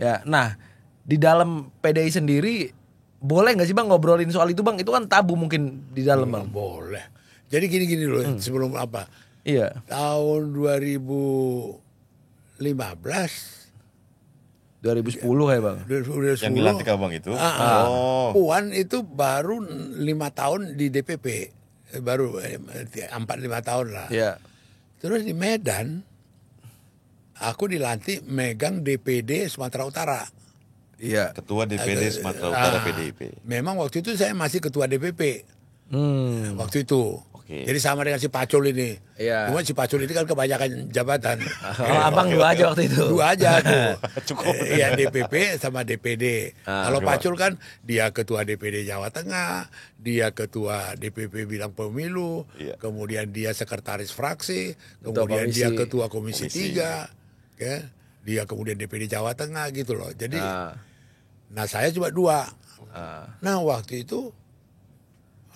Ya, nah di dalam PDI sendiri boleh nggak sih bang ngobrolin soal itu bang? Itu kan tabu mungkin di dalam bang. Boleh. Jadi gini loh, sebelum apa? Iya. Tahun 2015 2010 kayak bang. 2010 Yang dilantik abang itu. Puan itu baru 5 tahun di DPP, baru 4-5 tahun lah. Iya. Terus di Medan aku dilantik megang DPD Sumatera Utara. Iya. Ketua DPD Sumatera Utara PDIP. Memang waktu itu saya masih ketua DPP. Waktu itu. Oke. Jadi sama dengan si Pacul ini. Iya. Cuma si Pacul ini kan kebanyakan jabatan. Abang dua aja waktu itu. Dua aja tuh. Cukup. Iya, DPP sama DPD. Kalau Pacul kan dia ketua DPD Jawa Tengah, dia ketua DPP bidang pemilu, kemudian dia sekretaris fraksi, kemudian komisi. dia ketua komisi 3, ya. Dia kemudian DPD Jawa Tengah gitu loh. Jadi nah saya cuma 2. Nah waktu itu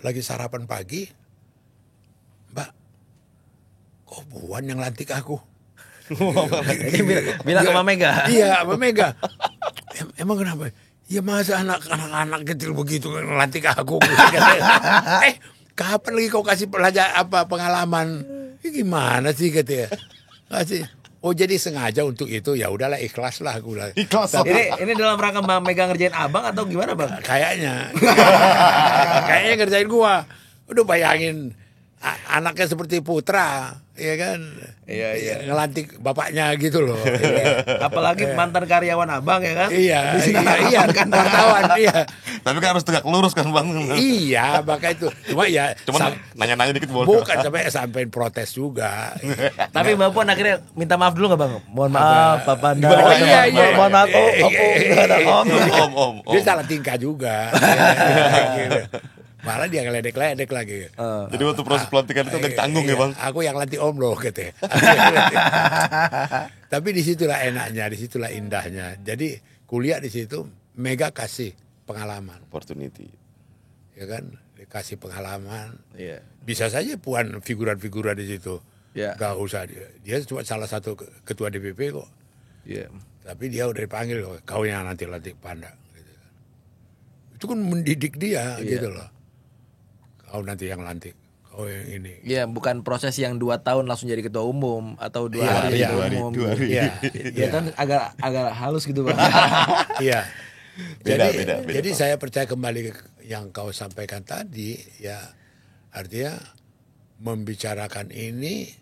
lagi sarapan pagi, Mbak, kok Puan yang lantik aku? Ini bilang sama Mega. Iya, sama Mega. Emang kenapa? Ya masa anak-anak kecil begitu ngelantik aku. Kapan lagi kau kasih pengalaman? Gimana sih katanya? Kasih. Oh jadi sengaja untuk itu, ya udahlah ikhlas lah aku lah. Ikhlas. Ini dalam rangka Bang Mega ngerjain abang atau gimana bang? Kayaknya ngerjain gua. Udah bayangin anaknya seperti putra, ya kan? Iya. Ngelantik bapaknya gitu loh. Apalagi mantan karyawan abang ya kan? Iya, wartawan, iya. Tapi kan harus tegak lurus kan bang. Iya, maka itu. Cuma nanya-nanya dikit boleh. Bukan sampai protes juga. Tapi Mbak Puan akhirnya minta maaf dulu nggak bang? Mohon maaf, Pak Panda. Iya. Mohon maaf, Om. Dia salah tingkah juga. Gitu. Malah dia ngeledek-ledek lagi. Jadi waktu proses pelantikan itu udah ditanggung ya bang? Aku yang latih om loh katanya. Tapi disitulah enaknya, disitulah indahnya. Jadi kuliah di situ, Mega kasih pengalaman. Opportunity. Ya kan, dikasih pengalaman. Iya. Bisa saja Puan figuran-figuran di situ. Iya. Gak usah dia cuma salah satu ketua DPP kok. Iya. Tapi dia udah dipanggil kok, kau yang nanti lantik Panda. Gitu. Itu kan mendidik dia gitu loh. Kau nanti yang lantik, kau yang ini. Iya, bukan proses yang 2 tahun langsung jadi ketua umum atau 2 hari jadi ketua umum. Iya kan agak halus gitu bang. Iya. Beda. Jadi saya percaya kembali ke yang kau sampaikan tadi, ya artinya membicarakan ini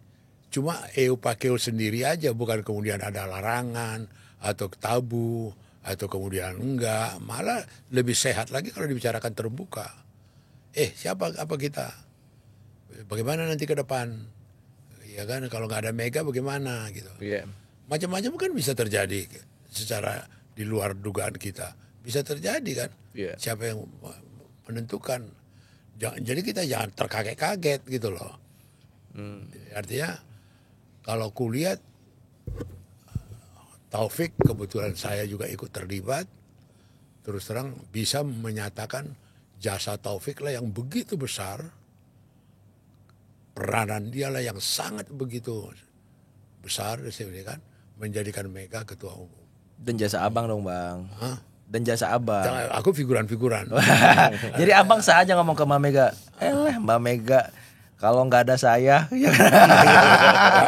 cuma pakeu sendiri aja, bukan kemudian ada larangan atau tabu atau kemudian enggak, malah lebih sehat lagi kalau dibicarakan terbuka. Apa kita? Bagaimana nanti ke depan? Ya kan, kalau nggak ada Mega bagaimana gitu. Iya. Macam-macam kan bisa terjadi secara di luar dugaan kita. Bisa terjadi kan? Iya. Siapa yang menentukan? Jadi kita jangan terkaget-kaget gitu loh. Artinya kalau kuliah Taufik, kebetulan saya juga ikut terlibat, terus terang bisa menyatakan jasa Taufik lah yang begitu besar, peranan dia lah yang sangat begitu besar, kan, menjadikan Mega ketua umum. Dan jasa abang dong bang. Hah? Dan jasa abang. Aku figuran-figuran. Jadi abang saja ngomong ke Mbak Mega, Mbak Mega, kalau nggak ada saya, ya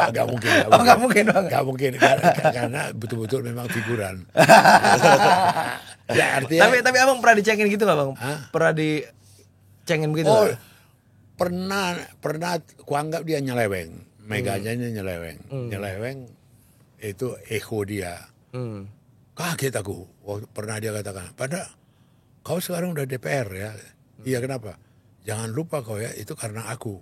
Gak mungkin. nggak mungkin bang. Gak mungkin karena betul-betul memang figuran. Ya, artinya, Tapi abang pernah dicengin gitu nggak bang? Hah? Pernah dicengin begitu? Oh, nggak? pernah kuanggap dia nyeleweng. Meganya nyeleweng. Nyeleweng itu ego dia. Kaget aku. Pernah dia katakan, Pada kau sekarang udah DPR ya. Iya kenapa? Jangan lupa kau ya, itu karena aku.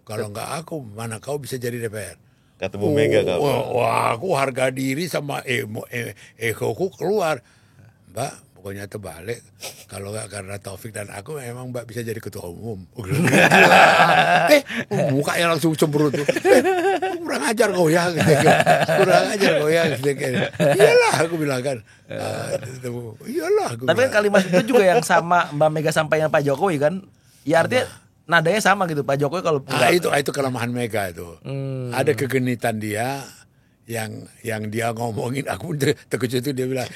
Kalau nggak aku, mana kau bisa jadi DPR? Kata Bu Mega Wah, aku harga diri sama egoku keluar. Mbak, pokoknya terbalik. Kalau nggak karena Taufik dan aku memang Mbak bisa jadi ketua umum. Mukanya langsung cemberut tuh. Kurang ajar kau ya. Kurang ajar kau ya. Iyalah aku bilang kan. Iyalah. Tapi kan kalimat itu juga yang sama Mbak Mega sampaikan Pak Jokowi kan. Ya artinya nadanya sama gitu. Pak Jokowi kalau itu kelemahan Mega itu. Ada kegenitan dia yang dia ngomongin, aku terkejut itu, dia bilang,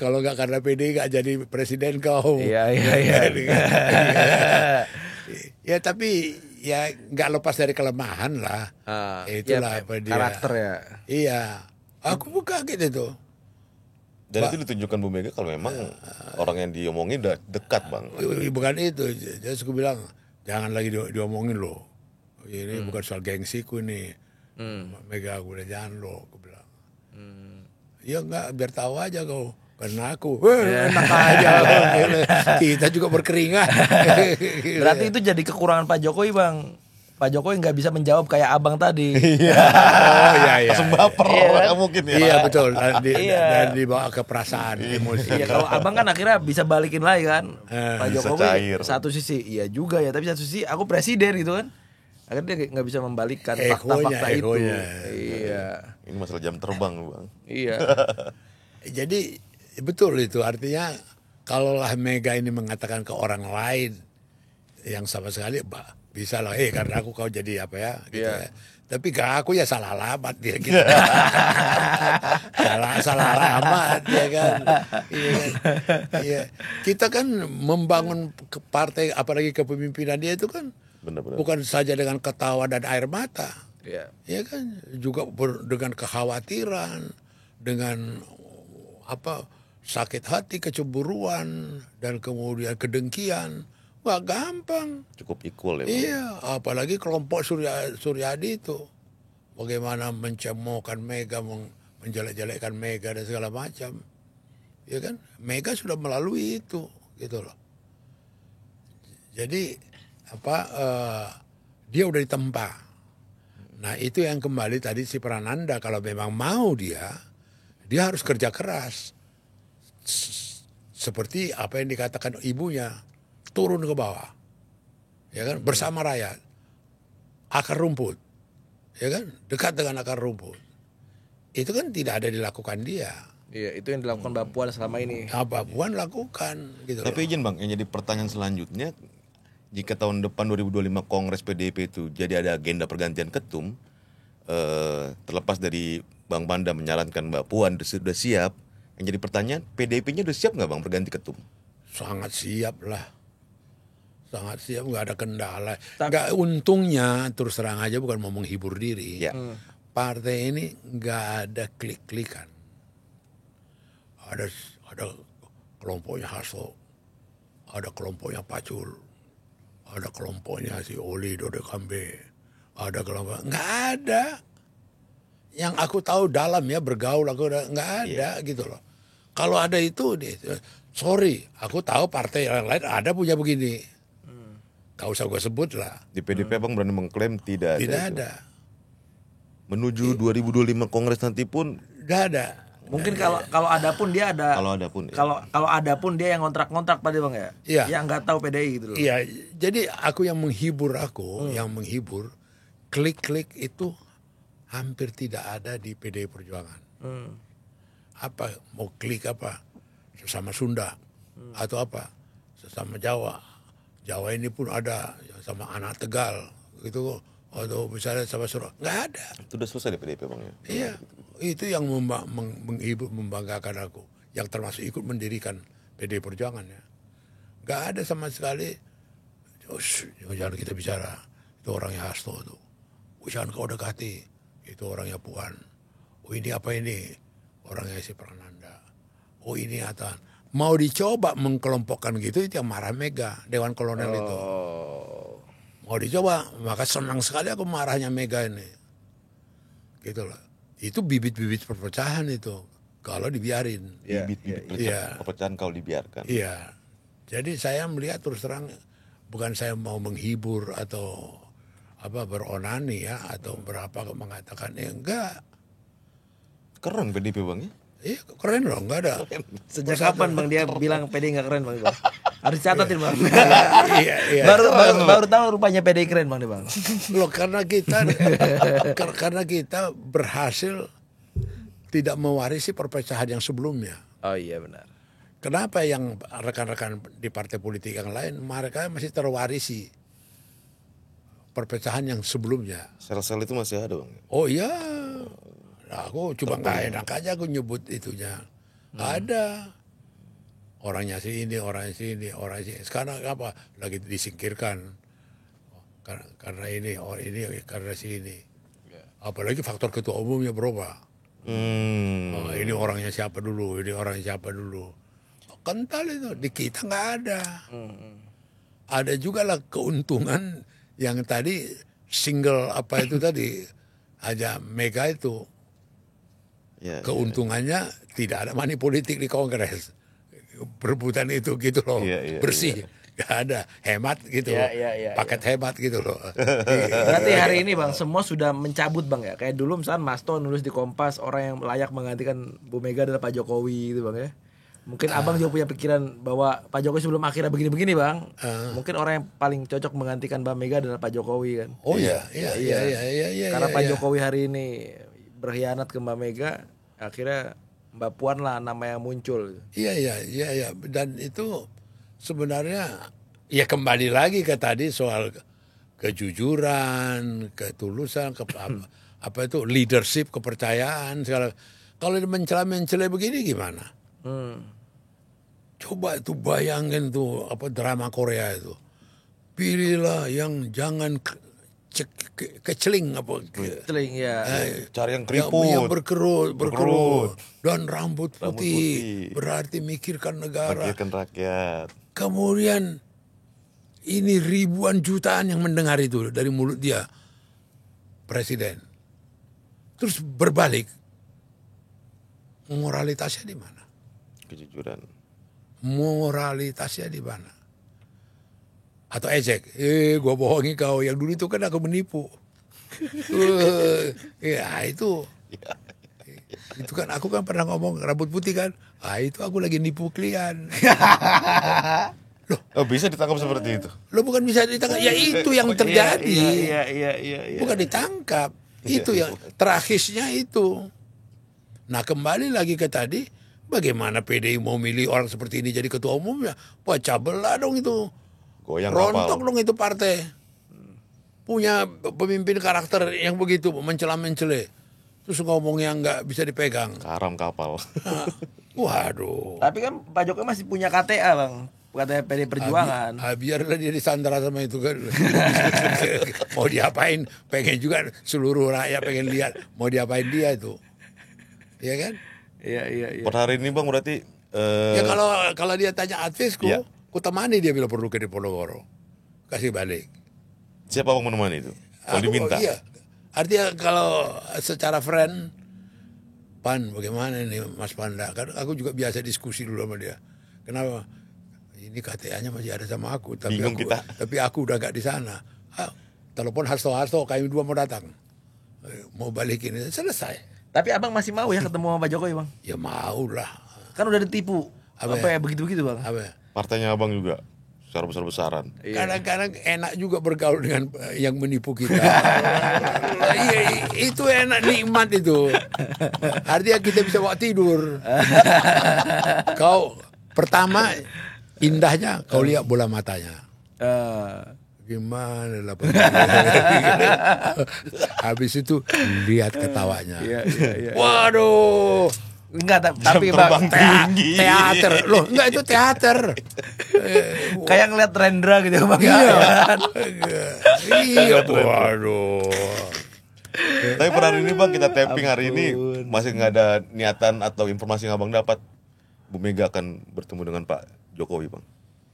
kalau nggak karena PD nggak jadi presiden kau. Iya. Ya tapi ya nggak lepas dari kelemahan lah. Itulah ya, apa dia. karakter ya. Iya, aku kaget itu. Dan itu ditunjukkan Bu Mega kalau memang orang yang diomongin udah dekat bang. Bukan itu, jadi aku bilang jangan lagi diomongin loh. Ini bukan soal gengsiku nih. Mega aku bilang jangan lo, aku bilang. Ya enggak, biar tahu aja kau. Karena aku, enak aja. Kita juga berkeringat. Berarti itu jadi kekurangan Pak Jokowi bang. Pak Jokowi nggak bisa menjawab kayak abang tadi. Oh iya. Langsung baper kan? Mungkin ya. Iya betul. Dan dibawa ke perasaan, emosi. Iya, kalau abang kan akhirnya bisa balikin lagi kan. Pak Bisa Jokowi cair. satu sisi iya juga ya, tapi satu sisi aku presiden gitu kan. Akhirnya dia nggak bisa membalikkan fakta-fakta itu. Iya. Ini masalah jam terbang bang. Iya. Jadi betul itu, artinya kalaulah Mega ini mengatakan ke orang lain yang sama sekali bisa lah, karena aku kau jadi apa ya gitu ya. Tapi ke aku ya salah alamat dia gitu. salah alamat dia kan. Iya. Kita kan membangun partai apalagi kepemimpinan dia itu kan Benar-benar. bukan saja dengan ketawa dan air mata. Iya. Ya kan, juga dengan kekhawatiran, dengan sakit hati, kecemburuan, dan kemudian kedengkian. Wah gampang. Cukup equal ya. Iya, apalagi kelompok Suryadi itu. Bagaimana mencemokan Mega, menjelek-jelekkan Mega dan segala macam. Ya kan, Mega sudah melalui itu, gitu loh. Jadi dia udah ditempa. Nah itu yang kembali tadi si Prananda, kalau memang mau dia harus kerja keras. Seperti apa yang dikatakan ibunya, turun ke bawah, ya kan, bersama rakyat, akar rumput, ya kan, dekat dengan akar rumput. Itu kan tidak ada dilakukan dia. Iya, itu yang dilakukan Mbak Puan selama ini. Mbak Puan lakukan, gitu. Tapi izin bang, yang jadi pertanyaan selanjutnya, jika tahun depan 2025 Kongres PDIP itu jadi ada agenda pergantian ketum, terlepas dari Bang Panda menyarankan Mbak Puan sudah siap, yang jadi pertanyaan, PDIP-nya udah siap nggak bang berganti ketum? Sangat siap lah. Sangat siap, nggak ada kendala. Nggak, untungnya terus terang aja bukan mau menghibur diri. Ya. Partai ini nggak ada klik-klikan. Ada kelompoknya Hasto, ada kelompoknya Pacul, ada kelompoknya si Oli Dodekambe, ada kelompok, nggak ada. Yang aku tahu dalam ya bergaul aku nggak ada gitu loh. Kalau ada itu, sorry, aku tahu partai yang lain ada punya begini. Gak usah gue sebut lah. Di PDIP abang berani mengklaim tidak ada. Tidak itu. ada. Menuju 2025 Kongres nanti pun Tidak ada. Mungkin kalau ada pun dia ada. kalau ada pun. Ya. Kalau ada pun dia yang ngontrak-ngontrak tadi bang ya. Iya. Yang nggak tahu PDI gitu loh. Iya, jadi aku yang menghibur klik-klik itu hampir tidak ada di PDI Perjuangan. Apa mau klik apa? Sesama Sunda atau apa? Sesama Jawa. Jawa ini pun ada sama anak Tegal gitu, atau misalnya sama Surabaya, nggak ada. Itu udah selesai di PDIP bang ya. Iya, itu yang menghibur, membanggakan aku, yang termasuk ikut mendirikan PDI Perjuangan ya. Nggak ada sama sekali. Jangan kita bicara, itu orangnya Hasto tuh. Jangan kau dekati, itu orangnya Puan. Oh ini apa ini? Orangnya si Prananda. Oh ini Atan. Mau dicoba mengkelompokkan gitu, itu yang marah Mega, Dewan Kolonel itu. Mau dicoba, maka senang sekali aku marahnya Mega ini. Gitu loh. Itu bibit-bibit perpecahan itu, kalau dibiarin. Bibit-bibit perpecahan kalau dibiarkan. Iya. Jadi saya melihat terus terang, bukan saya mau menghibur atau beronani ya, atau berapa mengatakan enggak. Keren PDIP bang ya. Iya keren loh, nggak ada. Sejak kapan Bang dia bilang PD nggak keren Bang? Harus catatin Bang. Iya. Baru tahu rupanya PD keren Bang nih Bang. Loh karena kita berhasil tidak mewarisi perpecahan yang sebelumnya. Oh iya benar. Kenapa yang rekan-rekan di partai politik yang lain mereka masih terwarisi perpecahan yang sebelumnya? Sel-sel itu masih ada bang. Oh iya, nah, aku cuma nggak enak aja aku nyebut itunya. Ada orangnya sini, orangnya sini, orangnya sini. Sekarang apa? Lagi disingkirkan karena ini, karena sini. Apalagi faktor ketua umumnya berubah. Oh, ini orangnya siapa dulu, ini orangnya siapa dulu. Kental itu, di kita nggak ada. Ada juga lah keuntungan yang tadi single apa itu tadi aja Mega itu. Ya, Keuntungannya tidak ada money politik di Kongres. Perebutan itu gitu loh, bersih. Gak ada, hemat gitu. Paket hemat gitu loh. Berarti hari ini Bang, semua sudah mencabut Bang ya. Kayak dulu misalnya Masto nulis di Kompas orang yang layak menggantikan Bu Mega adalah Pak Jokowi gitu Bang ya. Mungkin Abang juga punya pikiran bahwa Pak Jokowi sebelum akhirnya begini-begini Bang. Mungkin orang yang paling cocok menggantikan Mbak Mega adalah Pak Jokowi kan. Oh iya. Karena Pak Jokowi hari ini berkhianat ke Mbak Mega, akhirnya Mbak Puan lah nama yang muncul. Iya. Dan itu sebenarnya ya kembali lagi ke tadi soal kejujuran, ketulusan, apa itu leadership, kepercayaan segala. Kalau mencela begini gimana? Coba tuh bayangin tuh apa drama Korea itu. Pilihlah yang jangan keceling apa. Keceling ya. Cari yang Yang keriput. berkerut dan rambut putih. Berarti mikirkan negara. Pikirkan rakyat. Kemudian ini ribuan jutaan yang mendengar itu dari mulut dia presiden. Terus berbalik. Moralitasnya di mana? Kejujuran. Moralitasnya di mana? Atau ejek, gua bohongi kau, yang dulu itu kan aku menipu. Ya itu kan aku kan pernah ngomong rambut putih kan, itu aku lagi nipu klien. Oh bisa ditangkap seperti itu? Lo bukan bisa ditangkap, ya itu yang terjadi. Iya. Bukan ditangkap, itu yang terakhirnya itu. Nah kembali lagi ke tadi, bagaimana PDI mau milih orang seperti ini jadi ketua umumnya? Pecah belah dong itu. Goyang Rontok kapal. dong itu partai. Punya pemimpin karakter yang begitu, mencela-mencele. Terus ngomongnya nggak bisa dipegang. Karam kapal. Nah, waduh. Tapi kan Pak Jokowi masih punya KTA Bang. KTA PD Perjuangan. Biarlah dia disandera sama itu kan. Mau diapain? Pengen juga seluruh rakyat pengen lihat. Mau diapain dia itu. Iya kan? Iya. Per hari ini bang berarti Ya kalau dia tanya advisku, ku temani dia bila perlu ke Diponegoro. Kasih balik. siapa bang menemani itu? Kalau diminta. Iya. Artinya kalau secara friend, Pan bagaimana ini Mas Panda? Kan aku juga biasa diskusi dulu sama dia. Kenapa? Ini KTA-nya masih ada sama aku, tapi Bingung aku, kita. tapi aku udah gak di sana. Telepon Hasto, kami dua mau datang, mau balikin, selesai. Tapi Abang masih mau ya ketemu sama Pak Jokowi Bang? Ya mau lah. Kan udah ditipu. Apa ya begitu-begitu Bang? Apa? Partainya abang juga secara besar-besaran. Kadang-kadang enak juga bergaul dengan yang menipu kita. Iya, itu enak, nikmat itu. Artinya kita bisa bawa tidur. Kau pertama indahnya kau lihat bola matanya. Gimana lah habis itu lihat ketawanya. Iya. Waduh. Enggak, tapi Bang teater. Loh, enggak itu teater. kayak ngeliat Rendra gitu Bang. Iya. Iya, waduh. Tapi per hari ini bang kita tapping hari ini masih nggak ada niatan atau informasi yang abang dapat Bu Mega akan bertemu dengan Pak Jokowi bang.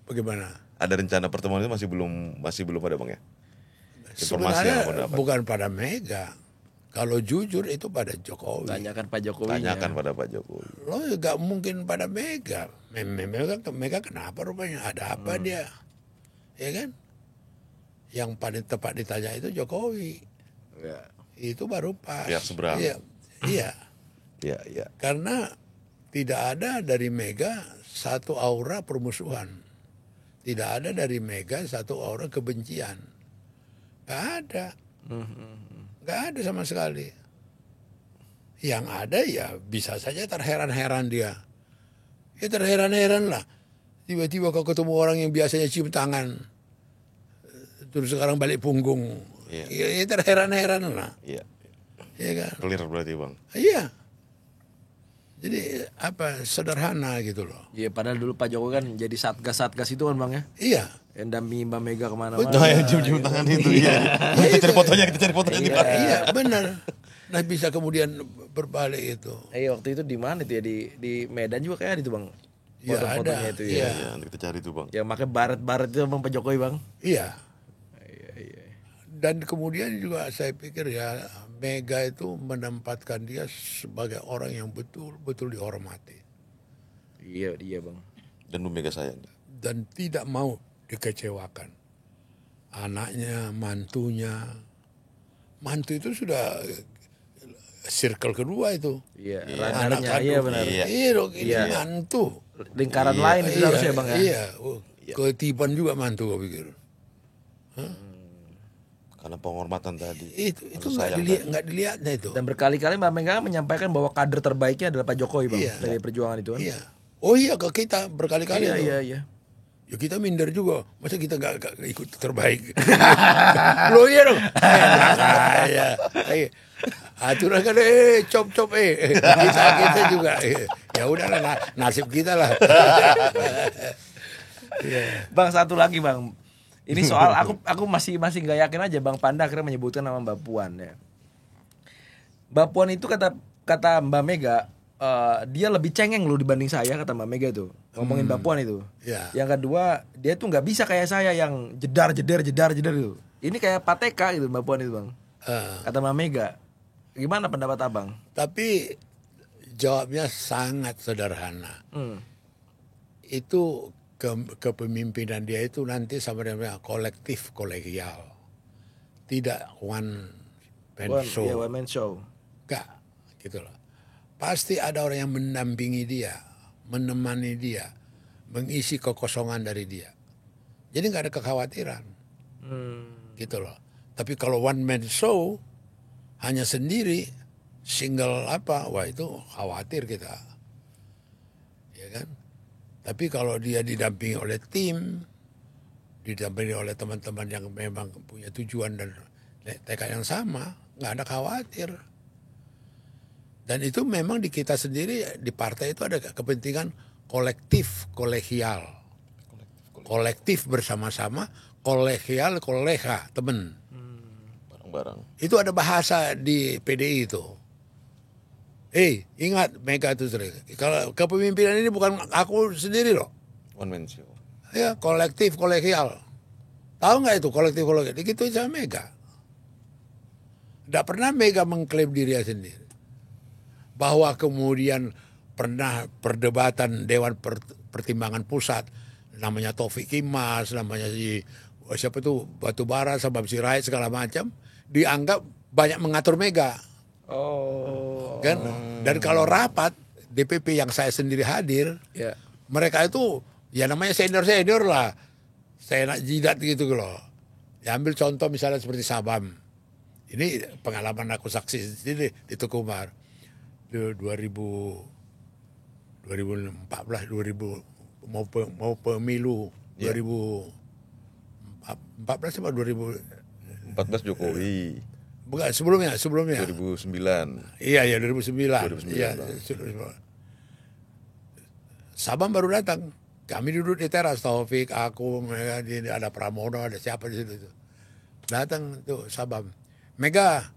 Bagaimana? Ada rencana pertemuan itu masih belum ada bang ya? Informasi Sebenarnya yang abang dapat. bukan pada Mega. Kalau jujur itu pada Jokowi. Tanyakan Pak Jokowi. Tanyakan pada Pak Jokowi. Lo nggak mungkin pada Mega. Mega kenapa rupanya? Ada apa dia? Ya kan? Yang paling tepat ditanya itu Jokowi. Ya. Itu baru pas. Pihak seberang. Iya. Iya. Karena tidak ada dari Mega satu aura permusuhan. Tidak ada dari Mega satu aura kebencian. Nggak ada. Nggak ada sama sekali. Yang ada ya bisa saja terheran-heran dia. Ya terheran-heran lah. Tiba-tiba kau ketemu orang yang biasanya cium tangan. Terus sekarang balik punggung. Ya terheran-heran lah. Iya. Iya kan? Clear berarti Bang. Iya. Jadi apa sederhana gitu loh. Iya, padahal dulu Pak Jokowi kan jadi satgas itu kan Bang ya. Iya. Yang dampingi Mbak Mega kemana-mana. Nah, yang cium-cium tangan itu iya. Kita cari fotonya di mana. Iya benar. Nah bisa kemudian berbalik itu. Waktu itu di mana itu ya, di Medan juga kayak itu Bang. Iya Foto-fotonya ada. itu Iya. ya. Iya, nanti kita cari itu Bang. Yang pakai baret-baret itu Bang Pak Jokowi Bang. Iya. Iya. Dan kemudian juga saya pikir ya Mega itu menempatkan dia sebagai orang yang betul-betul dihormati. Iya Bang. Dan Bu Mega sayang. Dan tidak mau dikecewakan. Anaknya, mantunya. Mantu itu sudah circle kedua itu. Iya, Anak runnernya, kandung. iya benar. Iya dong, ini mantu. Lingkaran lain itu harusnya Bang ya. Iya, ketiban juga mantu gue pikir. Karena penghormatan tadi. Itu nggak dilihatnya itu. Dan berkali-kali Mbak Mega menyampaikan bahwa kader terbaiknya adalah Pak Jokowi Bang. Iya. Dari perjuangan itu kan. Iya. Oh iya ke kita berkali-kali tuh. Iya. Ya kita minder juga. Masa kita nggak ikut terbaik? Loh iya dong. Saya. Aturan kan cop kita juga. Ya udahlah nasib kita lah. Bang, satu lagi Bang. Ini soal aku masih nggak yakin aja Bang Panda akhirnya menyebutkan nama Mbak Puan ya. Mbak Puan itu kata Mbak Mega dia lebih cengeng loh dibanding saya, kata Mbak Mega tuh. Ngomongin Mbak Puan itu. Ya. Yang kedua, dia tuh nggak bisa kayak saya yang jedar itu. Ini kayak Pateka gitu Mbak Puan itu Bang. Kata Mbak Mega. Gimana pendapat Abang? Tapi jawabnya sangat sederhana. Itu kepemimpinan dia itu nanti sama dengan kolektif kolegial, tidak one man show. Iya, one man show. Enggak, gitu loh. Pasti ada orang yang mendampingi dia, menemani dia, mengisi kekosongan dari dia. Jadi nggak ada kekhawatiran, gitu loh. Tapi kalau one man show hanya sendiri, single wah itu khawatir kita, ya kan? Tapi kalau dia didampingi oleh tim, didampingi oleh teman-teman yang memang punya tujuan dan tekad yang sama, nggak ada khawatir. Dan itu memang di kita sendiri, di partai itu ada kepentingan kolektif, kolegial. Kolektif bersama-sama, kolegial, kolega, teman. Bareng-bareng. Itu ada bahasa di PDI itu. Ingat Mega itu sering. Kalau kepemimpinan ini bukan aku sendiri loh. One man show. Ya, kolektif, kolegial. Tahu nggak itu kolektif, kolegial? Gitu sama Mega. Tidak pernah Mega mengklaim dirinya sendiri. Bahwa kemudian pernah perdebatan Dewan Pertimbangan Pusat, namanya Taufik Kimas, namanya siapa itu Batubara sama Sirait segala macam, dianggap banyak mengatur Mega. Kan? Dan kalau rapat DPP yang saya sendiri hadir, mereka itu ya namanya senior lah, saya nak jidat gitu loh. Ya, ambil contoh misalnya seperti Sabam, ini pengalaman aku saksi sendiri di Tukumar 2014 mau pemilu 2014 apa 14 Jokowi. Bukan, sebelumnya 2009. Iya 2009. Iya, Sabam baru datang. Kami duduk di teras, Taufik, aku, Mega, ada Pramono, ada siapa di situ. Datang tuh Sabam. Mega,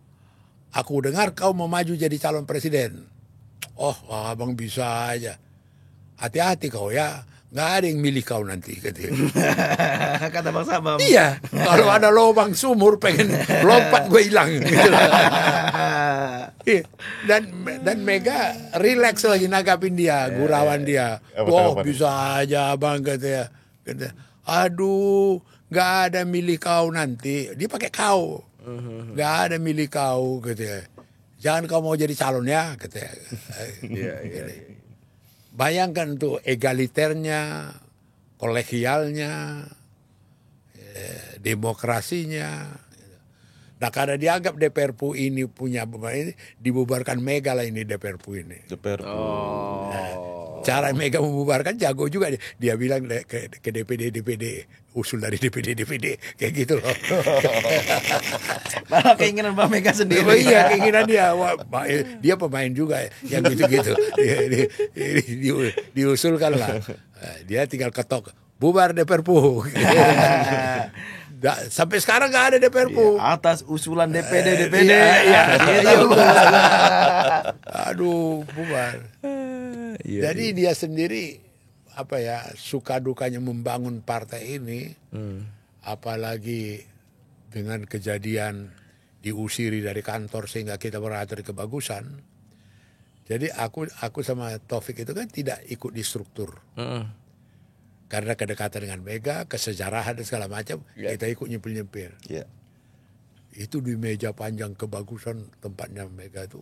aku dengar kau mau maju jadi calon presiden. Oh, abang bisa aja. Hati-hati kau ya. Nggak ada yang milih kau nanti, katanya. Kata Bang Sabam. Iya, kalau ada lubang sumur pengen lompat gue hilang. Gitu. Dan Mega relax lagi nanggapin dia, gurauan dia. Wah, bisa aja abang, katanya. Aduh, nggak ada milih kau nanti. Dia pakai kau. Nggak ada milih kau, katanya. Jangan kau mau jadi calon ya, katanya. Iya. bayangkan tuh egaliternya, kolegialnya, demokrasinya. Nah karena dianggap DPRPU ini punya beban ini, dibubarkan Mega lah ini DPRPU ini. DPR. Cara Mega membubarkan jago juga dia bilang ke DPD usul dari DPD kayak gitu loh. Malah keinginan Mbak Mega sendiri. Iya keinginan dia. Wah, dia pemain juga yang gitu-gitu. Diusulkan lah. Dia tinggal ketok bubar DPRPU. Sampai sekarang nggak ada DPRPU. Atas usulan DPD. Iya. Aduh, bubar. Jadi dia sendiri suka dukanya membangun partai ini, apalagi dengan kejadian diusiri dari kantor sehingga kita berada di kebagusan. Jadi aku sama Taufik itu kan tidak ikut di struktur. Karena kedekatan dengan Mega, kesejarahan dan segala macam, kita ikut nyempil-nyempil. Iya. Itu di meja panjang kebagusan tempatnya Mega itu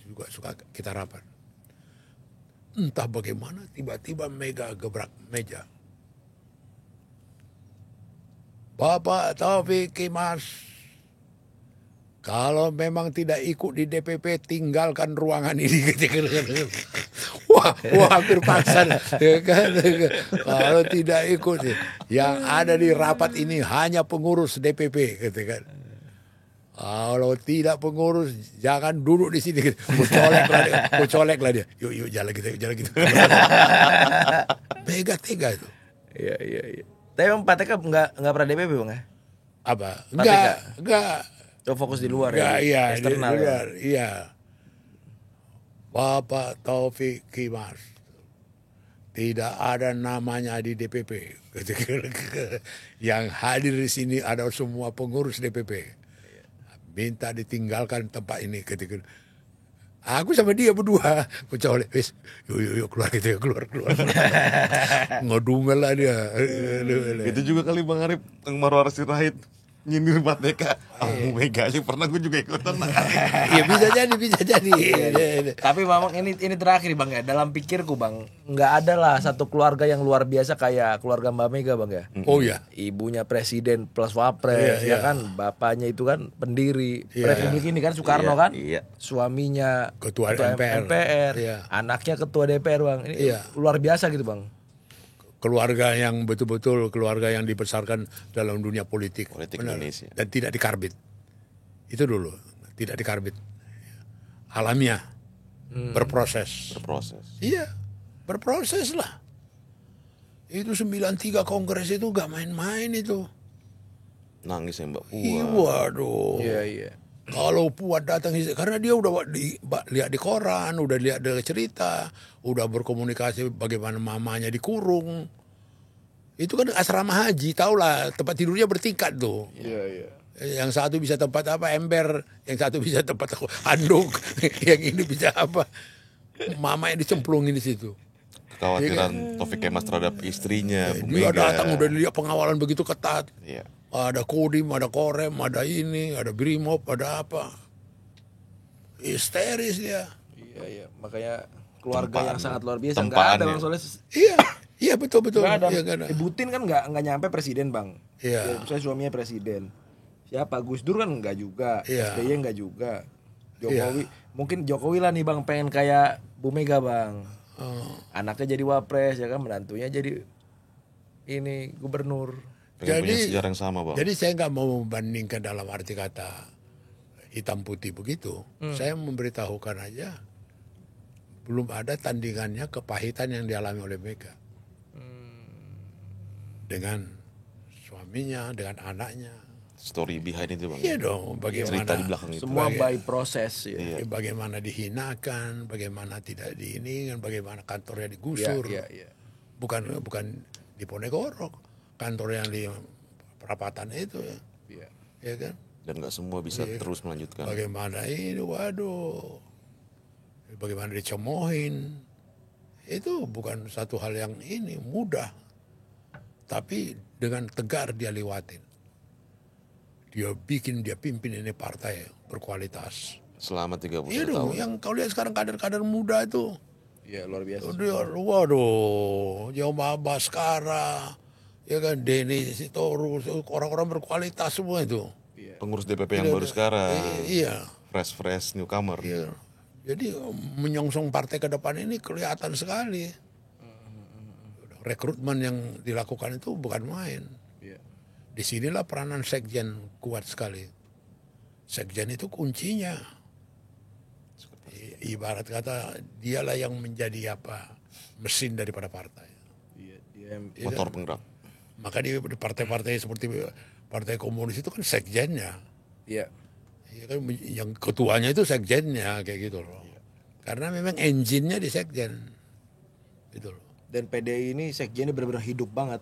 juga suka kita rapat. Entah bagaimana tiba-tiba Mega gebrak meja. Bapak Taufik Kimas, kalau memang tidak ikut di DPP tinggalkan ruangan ini. Wah hampir paksa. Kalau tidak ikut, yang ada di rapat ini hanya pengurus DPP, gitu kan. Kalau tidak pengurus jangan duduk di sini. Colek lah dia. Yuk jalan gitu. Mega tega itu. Iya. Tapi emang Pak TK nggak pernah DPP bang ya? Apa? Pak TK? Enggak. Coba fokus di luar Enggak, ya? iya, Eksternal di ya? luar, iya. Bapak Taufik Kimas, tidak ada namanya di DPP. Yang hadir di sini ada semua pengurus DPP. Minta ditinggalkan tempat ini. Aku sama dia berdua, mencolek, yuk keluar gitu ya, keluar. Ngedumel lah dia. Itu juga kali Bang Arif, yang Marwar Sirait nyindir Pak TK. Bu Mega aja pernah gue juga ikutan. Iya bisa jadi. Tapi memang ini terakhir bang ya. Dalam pikirku bang, nggak ada lah satu keluarga yang luar biasa kayak keluarga Mbak Mega bang ya. Oh ya. Ibunya presiden plus wapres, ya kan. Bapaknya itu kan pendiri Republik ini kan Soekarno kan. Iya. Suaminya Ketua MPR. Iya. Anaknya ketua DPR bang. Ini luar biasa gitu bang. Keluarga yang betul-betul keluarga yang dibesarkan dalam dunia politik. Benar. Indonesia. Dan tidak dikarbit. Itu dulu, tidak dikarbit. Alamiah. Berproses. Iya, berproses lah. Itu 93 Kongres itu gak main-main itu. Nangis ya Mbak Puan. Iya, waduh. Iya. Kalau Puan datang, karena dia udah lihat di koran, udah lihat dari cerita, udah berkomunikasi bagaimana mamanya dikurung. Itu kan asrama haji, tau lah tempat tidurnya bertingkat tuh. Iya. Yang satu bisa tempat ember, yang satu bisa tempat handuk, yang ini bisa apa. Mama yang dicemplungin di situ. Kekhawatiran Taufik Kemas terhadap istrinya, Bu Dia Mega. datang udah lihat pengawalan begitu ketat. Iya. Ada Kodim, ada Korem, ada ini, ada Brimob, ada apa. Histeris dia. Iya. Makanya keluarga yang sangat luar biasa. Nggak Tempaan ya. ada bang ya. soalnya. Iya betul. Nggak ada. Iya, nggak ada. Putin kan nggak nyampe presiden bang. Iya. Saya suaminya presiden. Siapa Gus Dur kan nggak juga. Iya. SBY nggak juga. Jokowi mungkin Jokowi lah nih bang pengen kayak Bu Mega bang. Anaknya jadi wapres ya kan, menantunya jadi ini gubernur. Pengen punya sejarah yang sama Bang. Jadi saya nggak mau membandingkan dalam arti kata hitam putih begitu. Saya memberitahukan aja belum ada tandingannya kepahitan yang dialami oleh Mega. Dengan suaminya, dengan anaknya. Story behind itu Bang. Iya dong, bagaimana Cerita di belakang itu. Semua by proses ya. Iya. bagaimana dihinakan, bagaimana tidak diinikan, bagaimana kantornya digusur. Iya. Bukan di Ponegoro, kantor yang di perapatan itu ya. Iya. Ya kan? Dan nggak semua bisa terus melanjutkan. Bagaimana ini, waduh, bagaimana dicemohin, itu bukan satu hal yang ini mudah, tapi dengan tegar dia lewatin. Dia pimpin ini partai berkualitas. Selama 30 Iya dong, tahun. yang kau lihat sekarang kader-kader muda itu Iya, luar biasa. Dia, waduh, Joma Baskara, ya kan, Denny Sitorus, orang-orang berkualitas semua itu. Pengurus DPP yang baru sekarang. Iya. Fresh newcomer. Iya. Jadi menyongsong partai ke depan ini kelihatan sekali. Rekrutmen yang dilakukan itu bukan main. Iya. Disinilah peranan sekjen kuat sekali. Sekjen itu kuncinya. Ibarat kata dialah yang menjadi mesin daripada partai. Iya, dia yang Motor penggerak. Maka di partai-partai seperti partai komunis itu kan sekjennya. iya. Ya kan, yang ketuanya itu sekjennya kayak gitu loh. Karena memang engine-nya di sekjen. Gitu loh. Dan PDI ini sekjennya benar-benar hidup banget.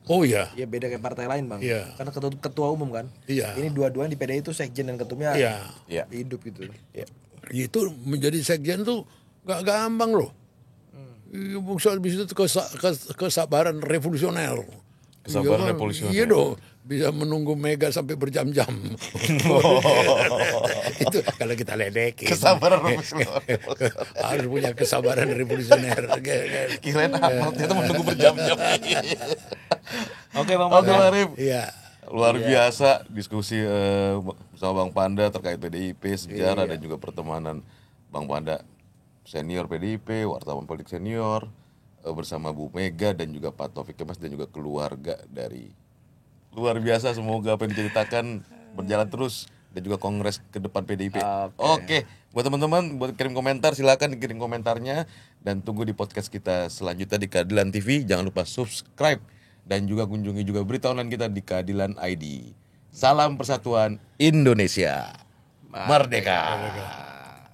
Oh iya. Ya beda kayak partai lain, Bang. Iya. Karena ketua umum kan. Iya. Ini dua-duanya di PDI itu sekjen dan ketumnya Iya. hidup gitu. Iya. Itu menjadi sekjen tuh gak gampang loh. Bisa itu kesabaran revolusioner. Kesabaran Iya kan? revolusioner. Iya dong, bisa menunggu Mega sampai berjam-jam. Itu kalau kita ledekin. Kesabaran revolusioner. Harus punya kesabaran revolusioner. Kirain apa? Ternyata menunggu berjam-jam. Oke, Bang Oke, Panda. Arif. Iya. Luar biasa diskusi bersama Bang Panda terkait PDIP, sejarah dan juga pertemanan Bang Panda senior PDIP, wartawan politik senior bersama Bu Mega dan juga Pak Taufik Kemas dan juga keluarga dari luar biasa. Semoga apa yang diceritakan berjalan terus dan juga kongres ke depan PDIP. Oke. Buat teman-teman buat kirim komentar silakan dikirim komentarnya dan tunggu di podcast kita selanjutnya di Keadilan TV. Jangan lupa subscribe dan juga kunjungi juga berita online kita di Keadilan ID. Salam Persatuan Indonesia. Merdeka.